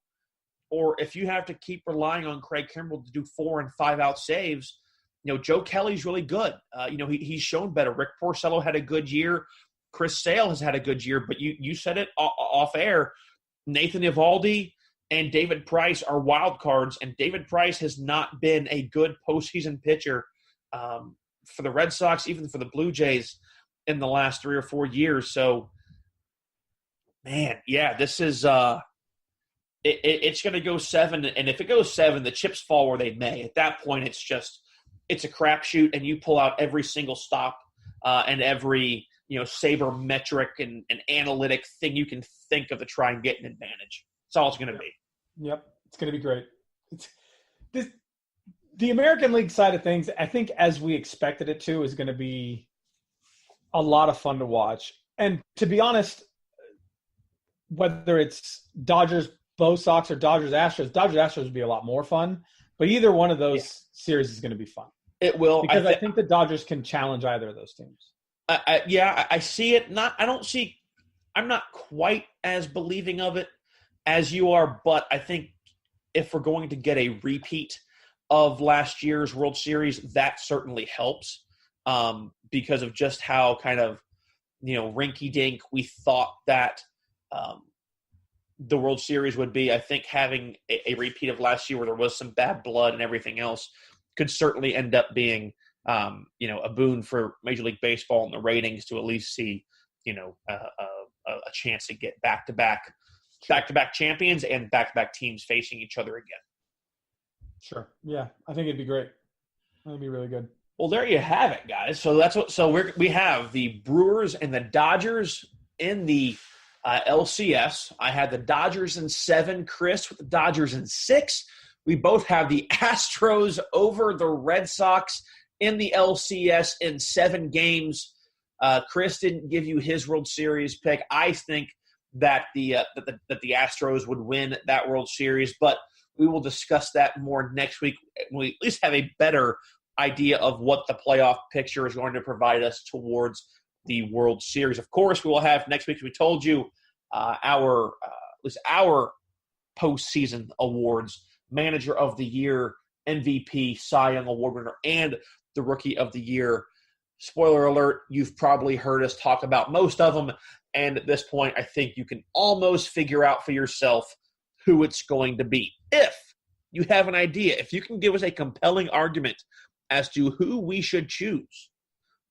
or if you have to keep relying on Craig Kimbrell to do 4 and 5 out saves, Joe Kelly's really good. He's shown better. Rick Porcello had a good year. Chris Sale has had a good year. But you said it off air. Nathan Eovaldi and David Price are wild cards, and David Price has not been a good postseason pitcher for the Red Sox, even for the Blue Jays in the last 3 or 4 years. So, man, yeah, this is it's going to go 7. And if it goes 7, the chips fall where they may. At that point, it's a crapshoot, and you pull out every single stop and every saber metric and analytic thing you can think of to try and get an advantage. That's all it's going to be. Yep, it's going to be great. The American League side of things, I think, as we expected it to, is going to be a lot of fun to watch. And to be honest, whether it's Dodgers Bo Sox or Dodgers Astros would be a lot more fun. But either one of those series is going to be fun. It will. Because I think the Dodgers can challenge either of those teams. I see it. I'm not quite as believing of it as you are, but I think if we're going to get a repeat of last year's World Series, that certainly helps because of just how kind of, rinky-dink we thought that the World Series would be. I think having a repeat of last year where there was some bad blood and everything else could certainly end up being, a boon for Major League Baseball and the ratings to at least see, a chance to get back-to-back champions and back-to-back teams facing each other again. Sure. Yeah, I think it'd be great. It'd be really good. Well, there you have it, guys. So that's what. So we have the Brewers and the Dodgers in the LCS. I had the Dodgers in 7. Chris with the Dodgers in 6. We both have the Astros over the Red Sox in the LCS in 7 games. Chris didn't give you his World Series pick. I think that the Astros would win that World Series, but we will discuss that more next week. We at least have a better idea of what the playoff picture is going to provide us towards the World Series. Of course, we will have next week, as we told you, our postseason awards: Manager of the Year, MVP, Cy Young Award winner, and the Rookie of the Year. Spoiler alert, you've probably heard us talk about most of them, and at this point, I think you can almost figure out for yourself who it's going to be. If you have an idea, if you can give us a compelling argument as to who we should choose,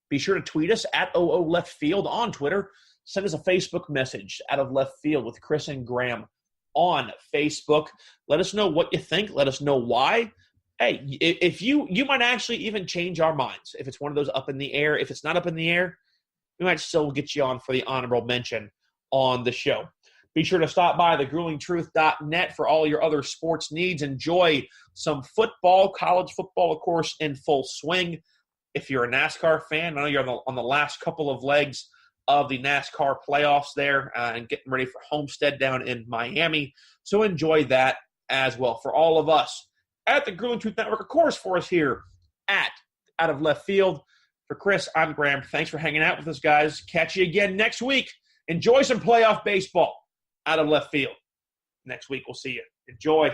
be sure to tweet us at OO Left Field on Twitter. Send us a Facebook message, Out of Left Field with Chris and Graham on Facebook. Let us know what you think. Let us know why. Hey, if you might actually even change our minds. If it's one of those up in the air, if it's not up in the air, we might still get you on for the honorable mention on the show. Be sure to stop by thegruelingtruth.net for all your other sports needs. Enjoy some football, college football, of course, in full swing. If you're a NASCAR fan, I know you're on the last couple of legs of the NASCAR playoffs there and getting ready for Homestead down in Miami. So enjoy that as well. For all of us at the Grueling Truth Network, of course, for us here at Out of Left Field. For Chris, I'm Graham. Thanks for hanging out with us, guys. Catch you again next week. Enjoy some playoff baseball out of Left Field. Next week, we'll see you. Enjoy.